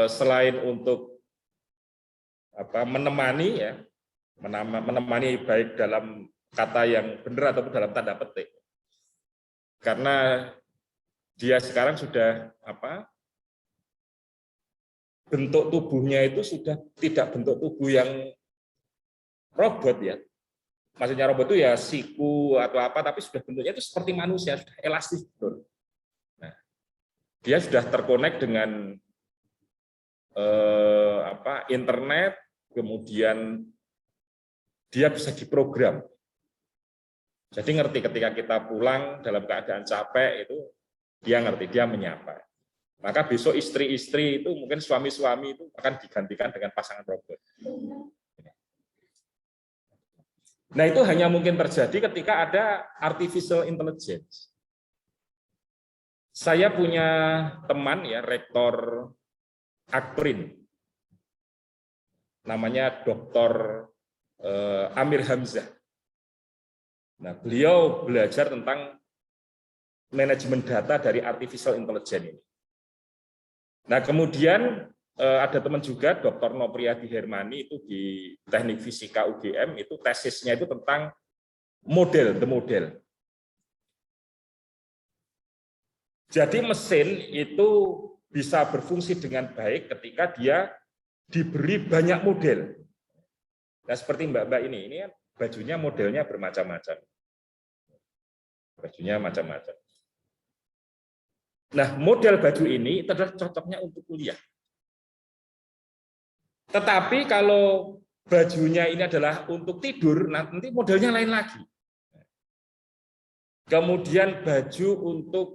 selain untuk menemani ya, menemani baik dalam kata yang benar ataupun dalam tanda petik. Karena dia sekarang sudah bentuk tubuhnya itu sudah tidak bentuk tubuh yang robot ya. Maksudnya robot itu ya siku atau apa, tapi sudah bentuknya itu seperti manusia, sudah elastis betul. Nah, dia sudah terkonek dengan internet, kemudian dia bisa diprogram. Jadi ngerti ketika kita pulang dalam keadaan capek itu dia ngerti, dia menyapa. Maka besok istri-istri itu mungkin suami-suami itu akan digantikan dengan pasangan robot. Nah, itu hanya mungkin terjadi ketika ada artificial intelligence. Saya punya teman ya, rektor Akprin. Namanya Dr. Amir Hamzah. Nah, beliau belajar tentang manajemen data dari artificial intelligence ini. Nah, kemudian ada teman juga, Dr. Nopriyadi Hermani, itu di Teknik Fisika UGM, itu tesisnya itu tentang the model. Jadi mesin itu bisa berfungsi dengan baik ketika dia diberi banyak model. Nah, seperti Mbak-mbak ini kan bajunya modelnya bermacam-macam. Bajunya macam-macam. Nah, model baju ini adalah cocoknya untuk kuliah. Tetapi kalau bajunya ini adalah untuk tidur, nanti modelnya lain lagi. Kemudian baju untuk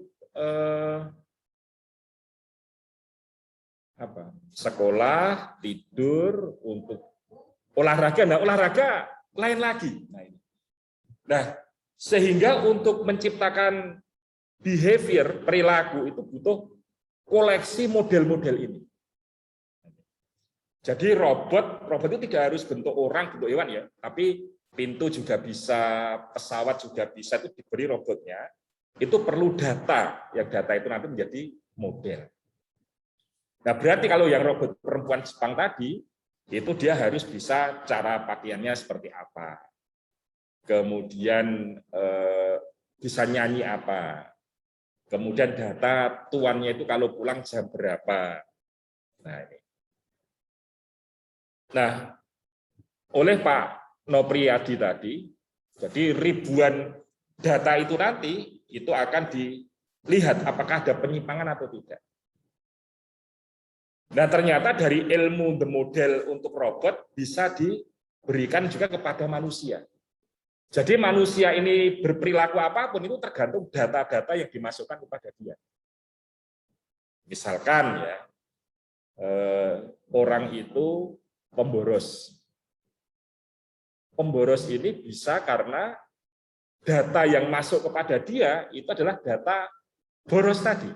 sekolah, tidur, untuk olahraga. Nah, olahraga lain lagi. Nah, sehingga untuk menciptakan behavior, perilaku itu butuh koleksi model-model ini. Jadi robot itu tidak harus bentuk orang, bentuk hewan ya, tapi pintu juga bisa, pesawat juga bisa, itu diberi robotnya. Itu perlu data, yang data itu nanti menjadi model. Nah, berarti kalau yang robot perempuan Jepang tadi, itu dia harus bisa cara pakaiannya seperti apa. Kemudian bisa nyanyi apa. Kemudian data tuannya itu kalau pulang jam berapa. Nah, ini. Nah, oleh Pak Nopriyadi tadi, jadi ribuan data itu nanti itu akan dilihat apakah ada penyimpangan atau tidak. Nah, ternyata dari ilmu the model untuk robot bisa diberikan juga kepada manusia. Jadi manusia ini berperilaku apapun itu tergantung data-data yang dimasukkan kepada dia. Misalkan ya, orang itu pemboros. Pemboros ini bisa karena data yang masuk kepada dia itu adalah data boros tadi.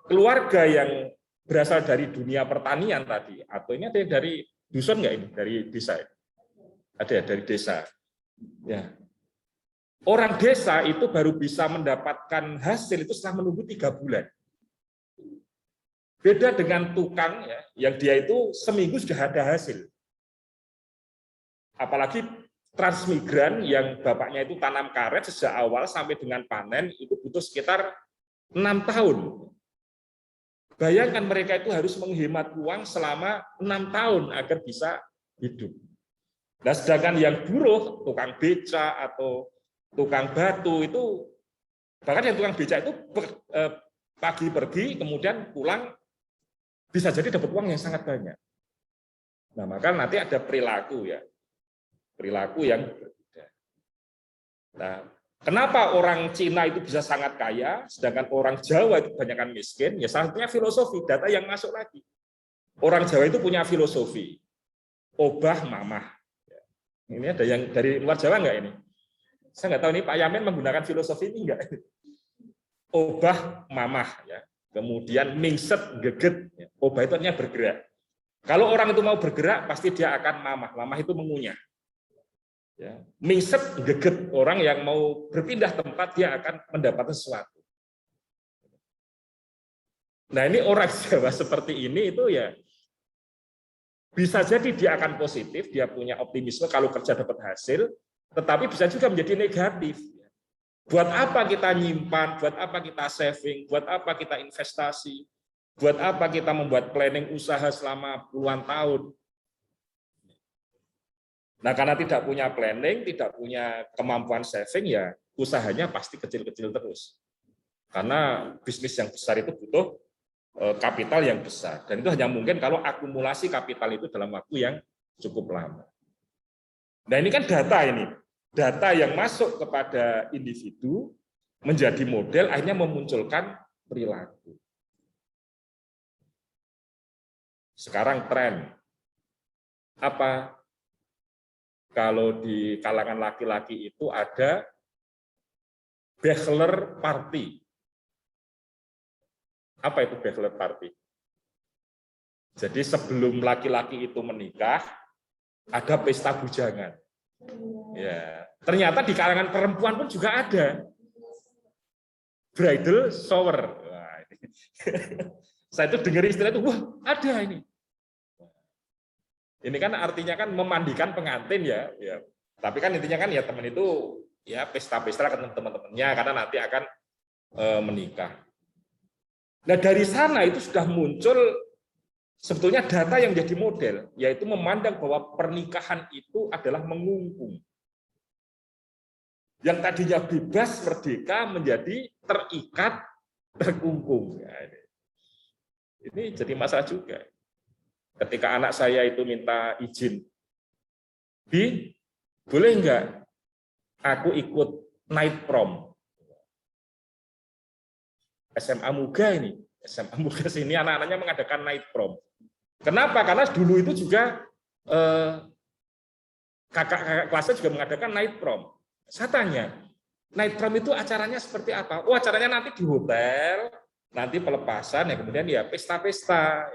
Keluarga yang berasal dari dunia pertanian tadi, atau ini ada yang dari dusun nggak ini? Dari desa? Ada dari desa. Ya. Orang desa itu baru bisa mendapatkan hasil itu setelah menunggu 3 bulan. Beda dengan tukang ya, yang dia itu seminggu sudah ada hasil. Apalagi transmigran yang bapaknya itu tanam karet sejak awal sampai dengan panen itu butuh sekitar 6 tahun. Bayangkan mereka itu harus menghemat uang selama 6 tahun agar bisa hidup. Nah, sedangkan yang buruh, tukang beca atau tukang batu itu, bahkan yang tukang beca itu pagi pergi kemudian pulang bisa jadi dapat uang yang sangat banyak. Nah, maka nanti ada perilaku ya. Perilaku yang berbeda. Nah, kenapa orang Cina itu bisa sangat kaya, sedangkan orang Jawa itu kebanyakan miskin? Ya salah satunya filosofi, data yang masuk lagi. Orang Jawa itu punya filosofi, obah mamah. Ini ada yang dari luar Jawa nggak ini? Saya nggak tahu ini Pak Yamin menggunakan filosofi ini nggak? Obah mamah, ya. Kemudian mingset geget. Ya. Obah itu artinya bergerak. Kalau orang itu mau bergerak, pasti dia akan mamah. Mamah itu mengunyah. Ya. Mingset geget, orang yang mau berpindah tempat, dia akan mendapatkan sesuatu. Nah ini orang Jawa seperti ini itu ya bisa jadi dia akan positif, dia punya optimisme kalau kerja dapat hasil, tetapi bisa juga menjadi negatif. Buat apa kita nyimpan, buat apa kita saving, buat apa kita investasi, buat apa kita membuat planning usaha selama puluhan tahun. Nah karena tidak punya planning, tidak punya kemampuan saving, ya usahanya pasti kecil-kecil terus. Karena bisnis yang besar itu butuh kapital yang besar. Dan itu hanya mungkin kalau akumulasi kapital itu dalam waktu yang cukup lama. Nah ini kan data ini. Data yang masuk kepada individu menjadi model akhirnya memunculkan perilaku. Sekarang tren. Apa? Kalau di kalangan laki-laki itu ada bachelor party. Apa itu bachelor party? Jadi sebelum laki-laki itu menikah, ada pesta bujangan. Ya, ternyata di kalangan perempuan pun juga ada bridal shower. Wah, ini. Saya itu dengar istilah itu, wah ada ini. Ini kan artinya kan memandikan pengantin ya. Tapi kan intinya kan ya teman itu ya pesta-pesta ke teman-temannya karena nanti akan menikah. Nah dari sana itu sudah muncul sebetulnya data yang jadi model, yaitu memandang bahwa pernikahan itu adalah mengungkung. Yang tadinya bebas, merdeka, menjadi terikat, terkungkung. Nah, ini jadi masalah juga. Ketika anak saya itu minta izin, Bi, boleh enggak aku ikut night prom? SMA Muga ini, SMA Muga sini anak-anaknya mengadakan night prom. Kenapa? Karena dulu itu juga kakak-kakak kelasnya juga mengadakan night prom. Saya tanya, night prom itu acaranya seperti apa? Oh, acaranya nanti di hotel, nanti pelepasan, ya kemudian ya pesta-pesta.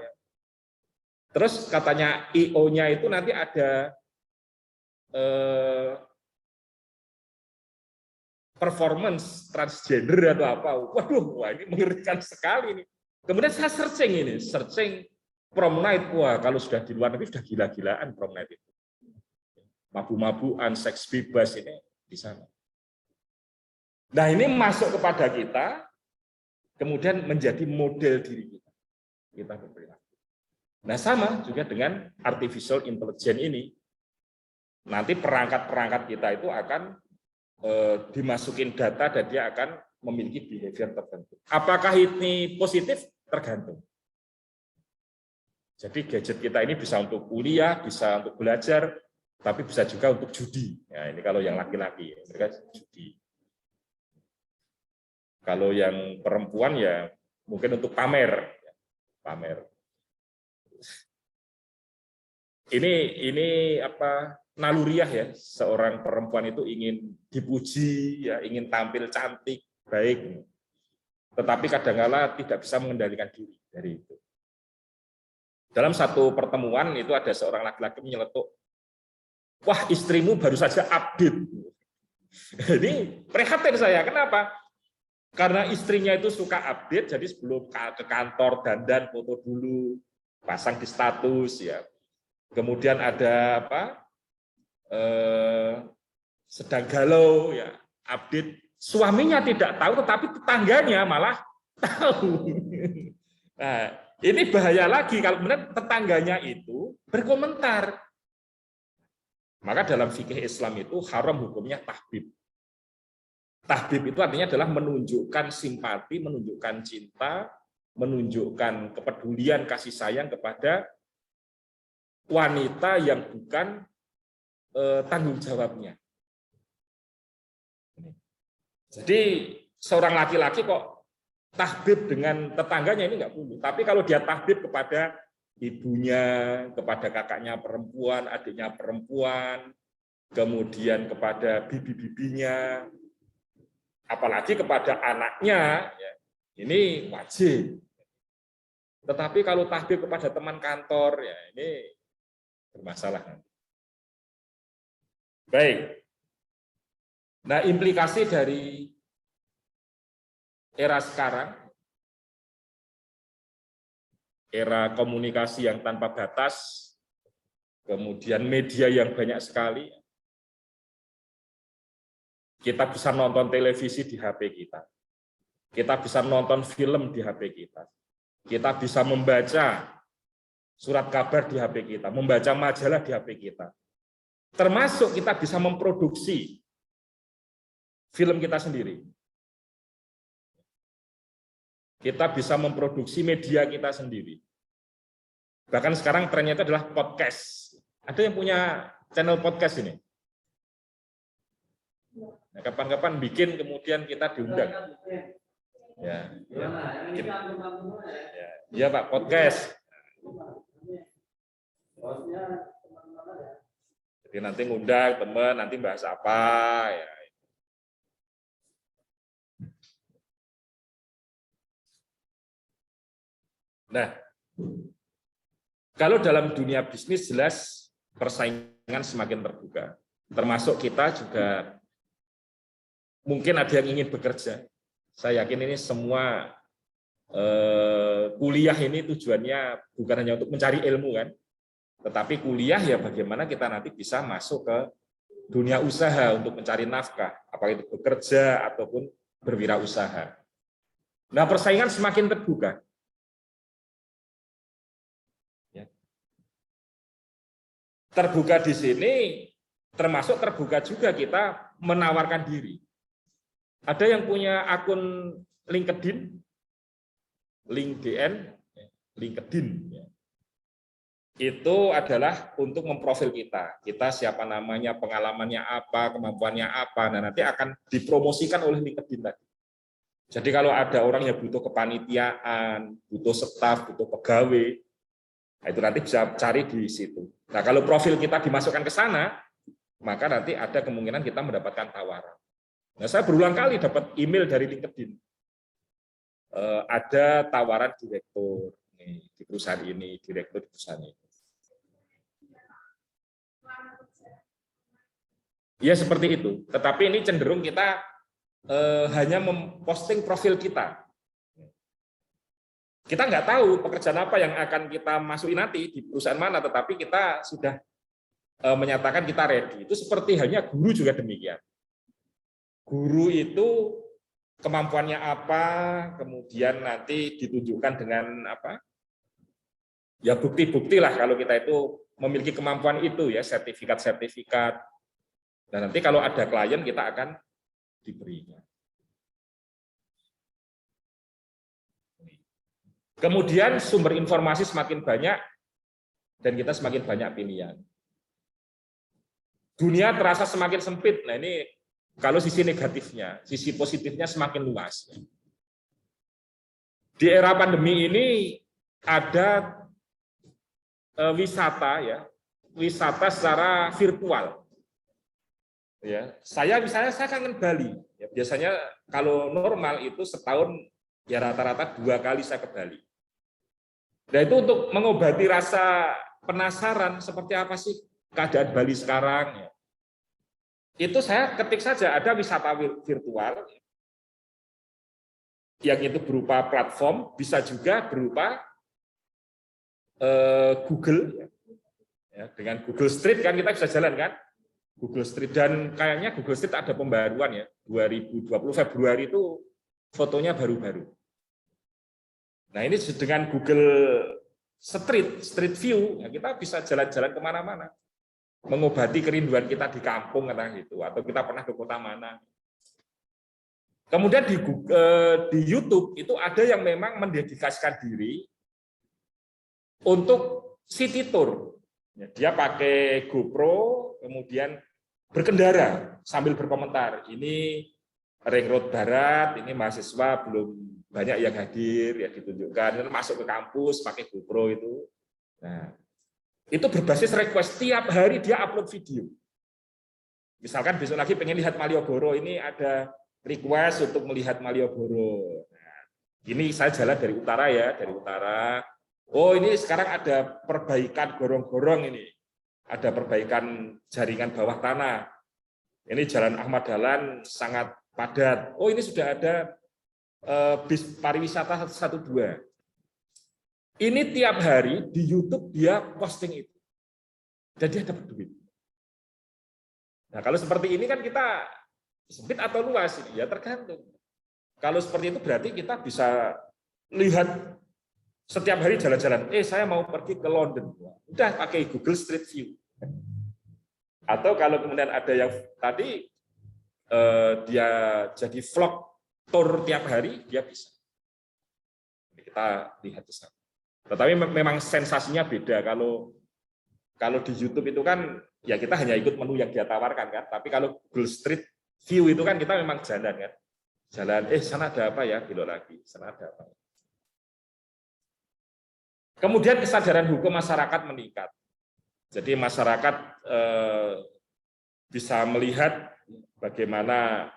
Terus katanya IO-nya itu nanti ada performance transgender atau apa. Waduh, wah ini mengerikan sekali nih. Kemudian saya searching prom night. Wah, kalau sudah di luar negeri sudah gila-gilaan prom night itu. Mabu-mabuan, seks bebas ini di sana. Nah, ini masuk kepada kita, kemudian menjadi model diri kita. Kita berperilaku. Nah, sama juga dengan artificial intelligence ini. Nanti perangkat-perangkat kita itu akan dimasukin data dan dia akan memiliki behavior tertentu. Apakah ini positif? Tergantung. Jadi gadget kita ini bisa untuk kuliah, bisa untuk belajar, tapi bisa juga untuk judi. Nah, ini kalau yang laki-laki, mereka judi. Kalau yang perempuan ya mungkin untuk pamer. Ini apa? Naluriah ya, seorang perempuan itu ingin dipuji, ya ingin tampil cantik, baik. Tetapi kadang-kala tidak bisa mengendalikan diri dari itu. Dalam satu pertemuan itu ada seorang laki-laki menyeletuk, wah istrimu baru saja update. Ini prihatin saya, kenapa? Karena istrinya itu suka update, jadi sebelum ke kantor dandan foto dulu, pasang di status ya. Kemudian ada apa? Sedang galau ya, update. Suaminya tidak tahu, tetapi tetangganya malah tahu. Nah, ini bahaya lagi kalau benar tetangganya itu berkomentar. Maka dalam fikih Islam itu haram hukumnya tahbib. Tahbib itu artinya adalah menunjukkan simpati, menunjukkan cinta, menunjukkan kepedulian, kasih sayang kepada wanita yang bukan tanggung jawabnya. Jadi seorang laki-laki kok tahbib dengan tetangganya ini nggak perlu. Tapi kalau dia tahbib kepada ibunya, kepada kakaknya perempuan, adiknya perempuan, kemudian kepada bibi-bibinya, apalagi kepada anaknya, ya, ini wajib. Tetapi kalau tahbib kepada teman kantor, ya ini bermasalah. Baik. Nah, implikasi dari era sekarang, era komunikasi yang tanpa batas, kemudian media yang banyak sekali, kita bisa nonton televisi di HP kita bisa nonton film di HP kita bisa membaca surat kabar di HP kita, membaca majalah di HP kita, termasuk kita bisa memproduksi film kita sendiri. Kita bisa memproduksi media kita sendiri. Bahkan sekarang trennya itu adalah podcast. Ada yang punya channel podcast ini? Nah, kapan-kapan bikin kemudian kita diundang. Ya, ya Pak, podcast. Jadi nanti ngundang teman, nanti bahas apa ya. Nah, kalau dalam dunia bisnis jelas persaingan semakin terbuka. Termasuk kita juga mungkin ada yang ingin bekerja. Saya yakin ini semua kuliah ini tujuannya bukan hanya untuk mencari ilmu kan, tetapi kuliah ya bagaimana kita nanti bisa masuk ke dunia usaha untuk mencari nafkah, apakah itu bekerja ataupun berwirausaha. Nah, persaingan semakin terbuka. Terbuka di sini termasuk terbuka juga kita menawarkan diri. Ada yang punya akun LinkedIn, itu adalah untuk memprofil kita. Kita siapa namanya, pengalamannya apa, kemampuannya apa. Nah, nanti akan dipromosikan oleh LinkedIn tadi. Jadi kalau ada orang yang butuh kepanitiaan, butuh staf, butuh pegawai, nah itu nanti bisa cari di situ. Nah, kalau profil kita dimasukkan ke sana, maka nanti ada kemungkinan kita mendapatkan tawaran. Nah, saya berulang kali dapat email dari LinkedIn. Ada tawaran direktur di perusahaan ini, direktur di perusahaan ini. Ya seperti itu. Tetapi ini cenderung kita hanya memposting profil kita. Kita nggak tahu pekerjaan apa yang akan kita masuki nanti di perusahaan mana, tetapi kita sudah menyatakan kita ready. Itu seperti halnya guru juga demikian. Guru itu kemampuannya apa, kemudian nanti ditunjukkan dengan apa? Ya bukti-bukti lah kalau kita itu memiliki kemampuan itu ya, sertifikat-sertifikat. Dan nanti kalau ada klien kita akan diberinya. Kemudian sumber informasi semakin banyak dan kita semakin banyak pilihan. Dunia terasa semakin sempit. Nah ini kalau sisi negatifnya, sisi positifnya semakin luas. Di era pandemi ini ada wisata ya, wisata secara virtual. Ya, saya kangen Bali. Ya, biasanya kalau normal itu setahun ya rata-rata 2 kali saya ke Bali. Nah itu untuk mengobati rasa penasaran seperti apa sih keadaan Bali sekarang. Itu saya ketik saja ada wisata virtual yang itu berupa platform, bisa juga berupa Google. Ya, dengan Google Street kan kita bisa jalan kan. Google Street dan kayaknya Google Street ada pembaruan ya. 2020 Februari itu fotonya baru-baru. Nah ini dengan Google Street View, ya kita bisa jalan-jalan kemana-mana, mengobati kerinduan kita di kampung gitu, atau kita pernah ke kota mana. Kemudian di YouTube itu ada yang memang mendedikasikan diri untuk city tour. Dia pakai GoPro, kemudian berkendara sambil berkomentar. Ini Ring Road Barat, ini mahasiswa belum banyak yang hadir, ya ditunjukkan, masuk ke kampus pakai GoPro itu. Nah, itu berbasis request, tiap hari dia upload video. Misalkan besok lagi pengen lihat Malioboro, ini ada request untuk melihat Malioboro. Nah, ini saya jalan dari utara ya, dari utara. Oh, ini sekarang ada perbaikan gorong-gorong ini. Ada perbaikan jaringan bawah tanah. Ini Jalan Ahmad Dahlan sangat padat. Oh, ini sudah ada bis pariwisata 112. Ini tiap hari di YouTube dia posting itu. Dan dia dapat duit. Nah, kalau seperti ini kan kita sempit atau luas ini ya tergantung. Kalau seperti itu berarti kita bisa lihat setiap hari jalan-jalan. Saya mau pergi ke London. Udah pakai Google Street View. Atau kalau kemudian ada yang tadi dia jadi vlog tour tiap hari, dia bisa. Kita lihat di sana. Tetapi memang sensasinya beda. Kalau di YouTube itu kan ya kita hanya ikut menu yang dia tawarkan kan. Tapi kalau Google Street View itu kan kita memang jalan kan. Jalan, sana ada apa ya, belok lagi. Sana ada apa. Kemudian kesadaran hukum masyarakat meningkat. Jadi masyarakat bisa melihat bagaimana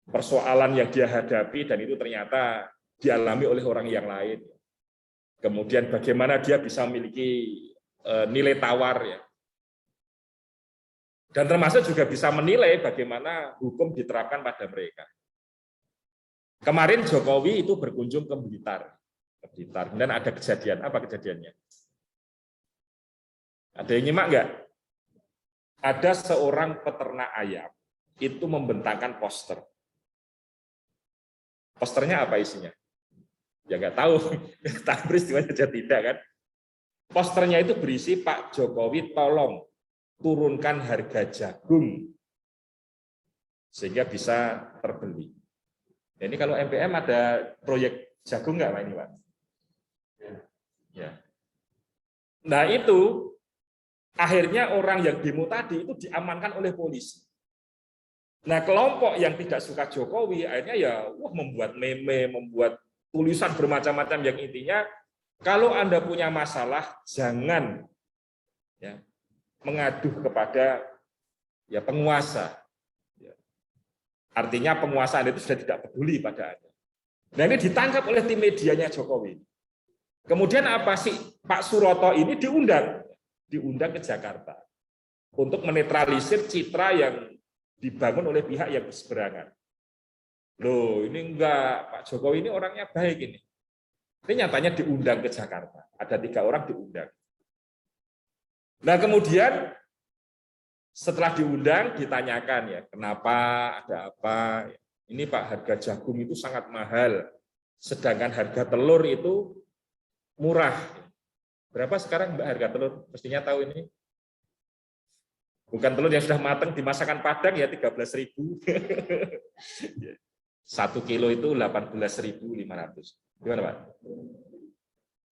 persoalan yang dia hadapi dan itu ternyata dialami oleh orang yang lain. Kemudian bagaimana dia bisa memiliki nilai tawar ya. Dan termasuk juga bisa menilai bagaimana hukum diterapkan pada mereka. Kemarin Jokowi itu berkunjung ke Blitar. Kemudian ada kejadian, apa kejadiannya? Ada yang nyimak nggak? Ada seorang peternak ayam itu membentangkan poster. Posternya apa isinya? Ya nggak tahu, tahu peristiwanya saja tidak kan? Posternya itu berisi Pak Jokowi tolong turunkan harga jagung sehingga bisa terbeli. Ini kalau MPM ada proyek jagung nggak Pak ini Pak? Ya. Nah itu akhirnya orang yang demo tadi itu diamankan oleh polisi. Nah kelompok yang tidak suka Jokowi akhirnya ya membuat meme, membuat tulisan bermacam-macam yang intinya kalau Anda punya masalah jangan ya, mengadu kepada ya penguasa. Ya. Artinya penguasa Anda itu sudah tidak peduli pada Anda. Nah ini ditangkap oleh tim medianya Jokowi. Kemudian apa sih Pak Suroto ini diundang ke Jakarta untuk menetralisir citra yang dibangun oleh pihak yang berseberangan. Loh, ini enggak, Pak Jokowi ini orangnya baik ini. Ini nyatanya diundang ke Jakarta. Ada 3 orang diundang. Nah, kemudian setelah diundang ditanyakan ya, kenapa, ada apa? Ini Pak, harga jagung itu sangat mahal. Sedangkan harga telur itu murah. Berapa sekarang Mbak harga telur? Mestinya tahu ini. Bukan telur yang sudah matang dimasakkan Padang ya 13.000. 1 kilo itu 18.500. Gimana Pak?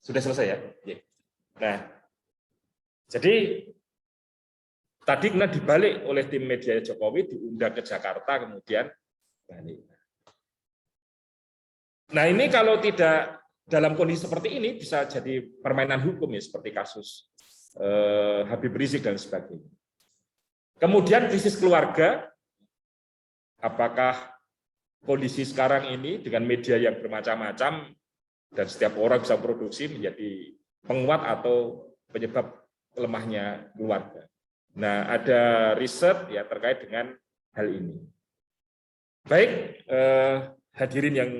Sudah selesai ya? Nah, jadi tadi kemudian dibalik oleh tim media Jokowi, diundang ke Jakarta, kemudian balik. Nah ini kalau tidak dalam kondisi seperti ini bisa jadi permainan hukum ya, seperti kasus Habib Rizik dan sebagainya. Kemudian krisis keluarga, apakah kondisi sekarang ini dengan media yang bermacam-macam dan setiap orang bisa produksi menjadi penguat atau penyebab lemahnya keluarga. Nah, ada riset ya terkait dengan hal ini. Baik, hadirin yang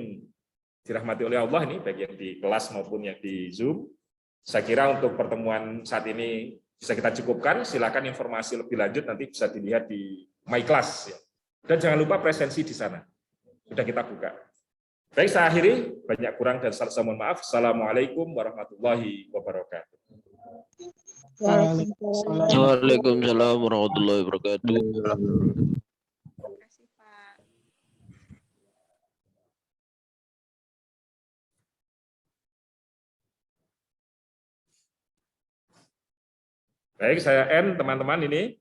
dirahmati oleh Allah ini, baik yang di kelas maupun yang di Zoom, saya kira untuk pertemuan saat ini bisa kita cukupkan. Silakan informasi lebih lanjut nanti bisa dilihat di My Class. Ya. Dan jangan lupa presensi di sana. Sudah kita buka. Baik, saya akhiri. Banyak kurang dan salah mohon maaf. Assalamualaikum warahmatullahi wabarakatuh. Waalaikumsalam warahmatullahi wabarakatuh. Baik, saya N, teman-teman ini.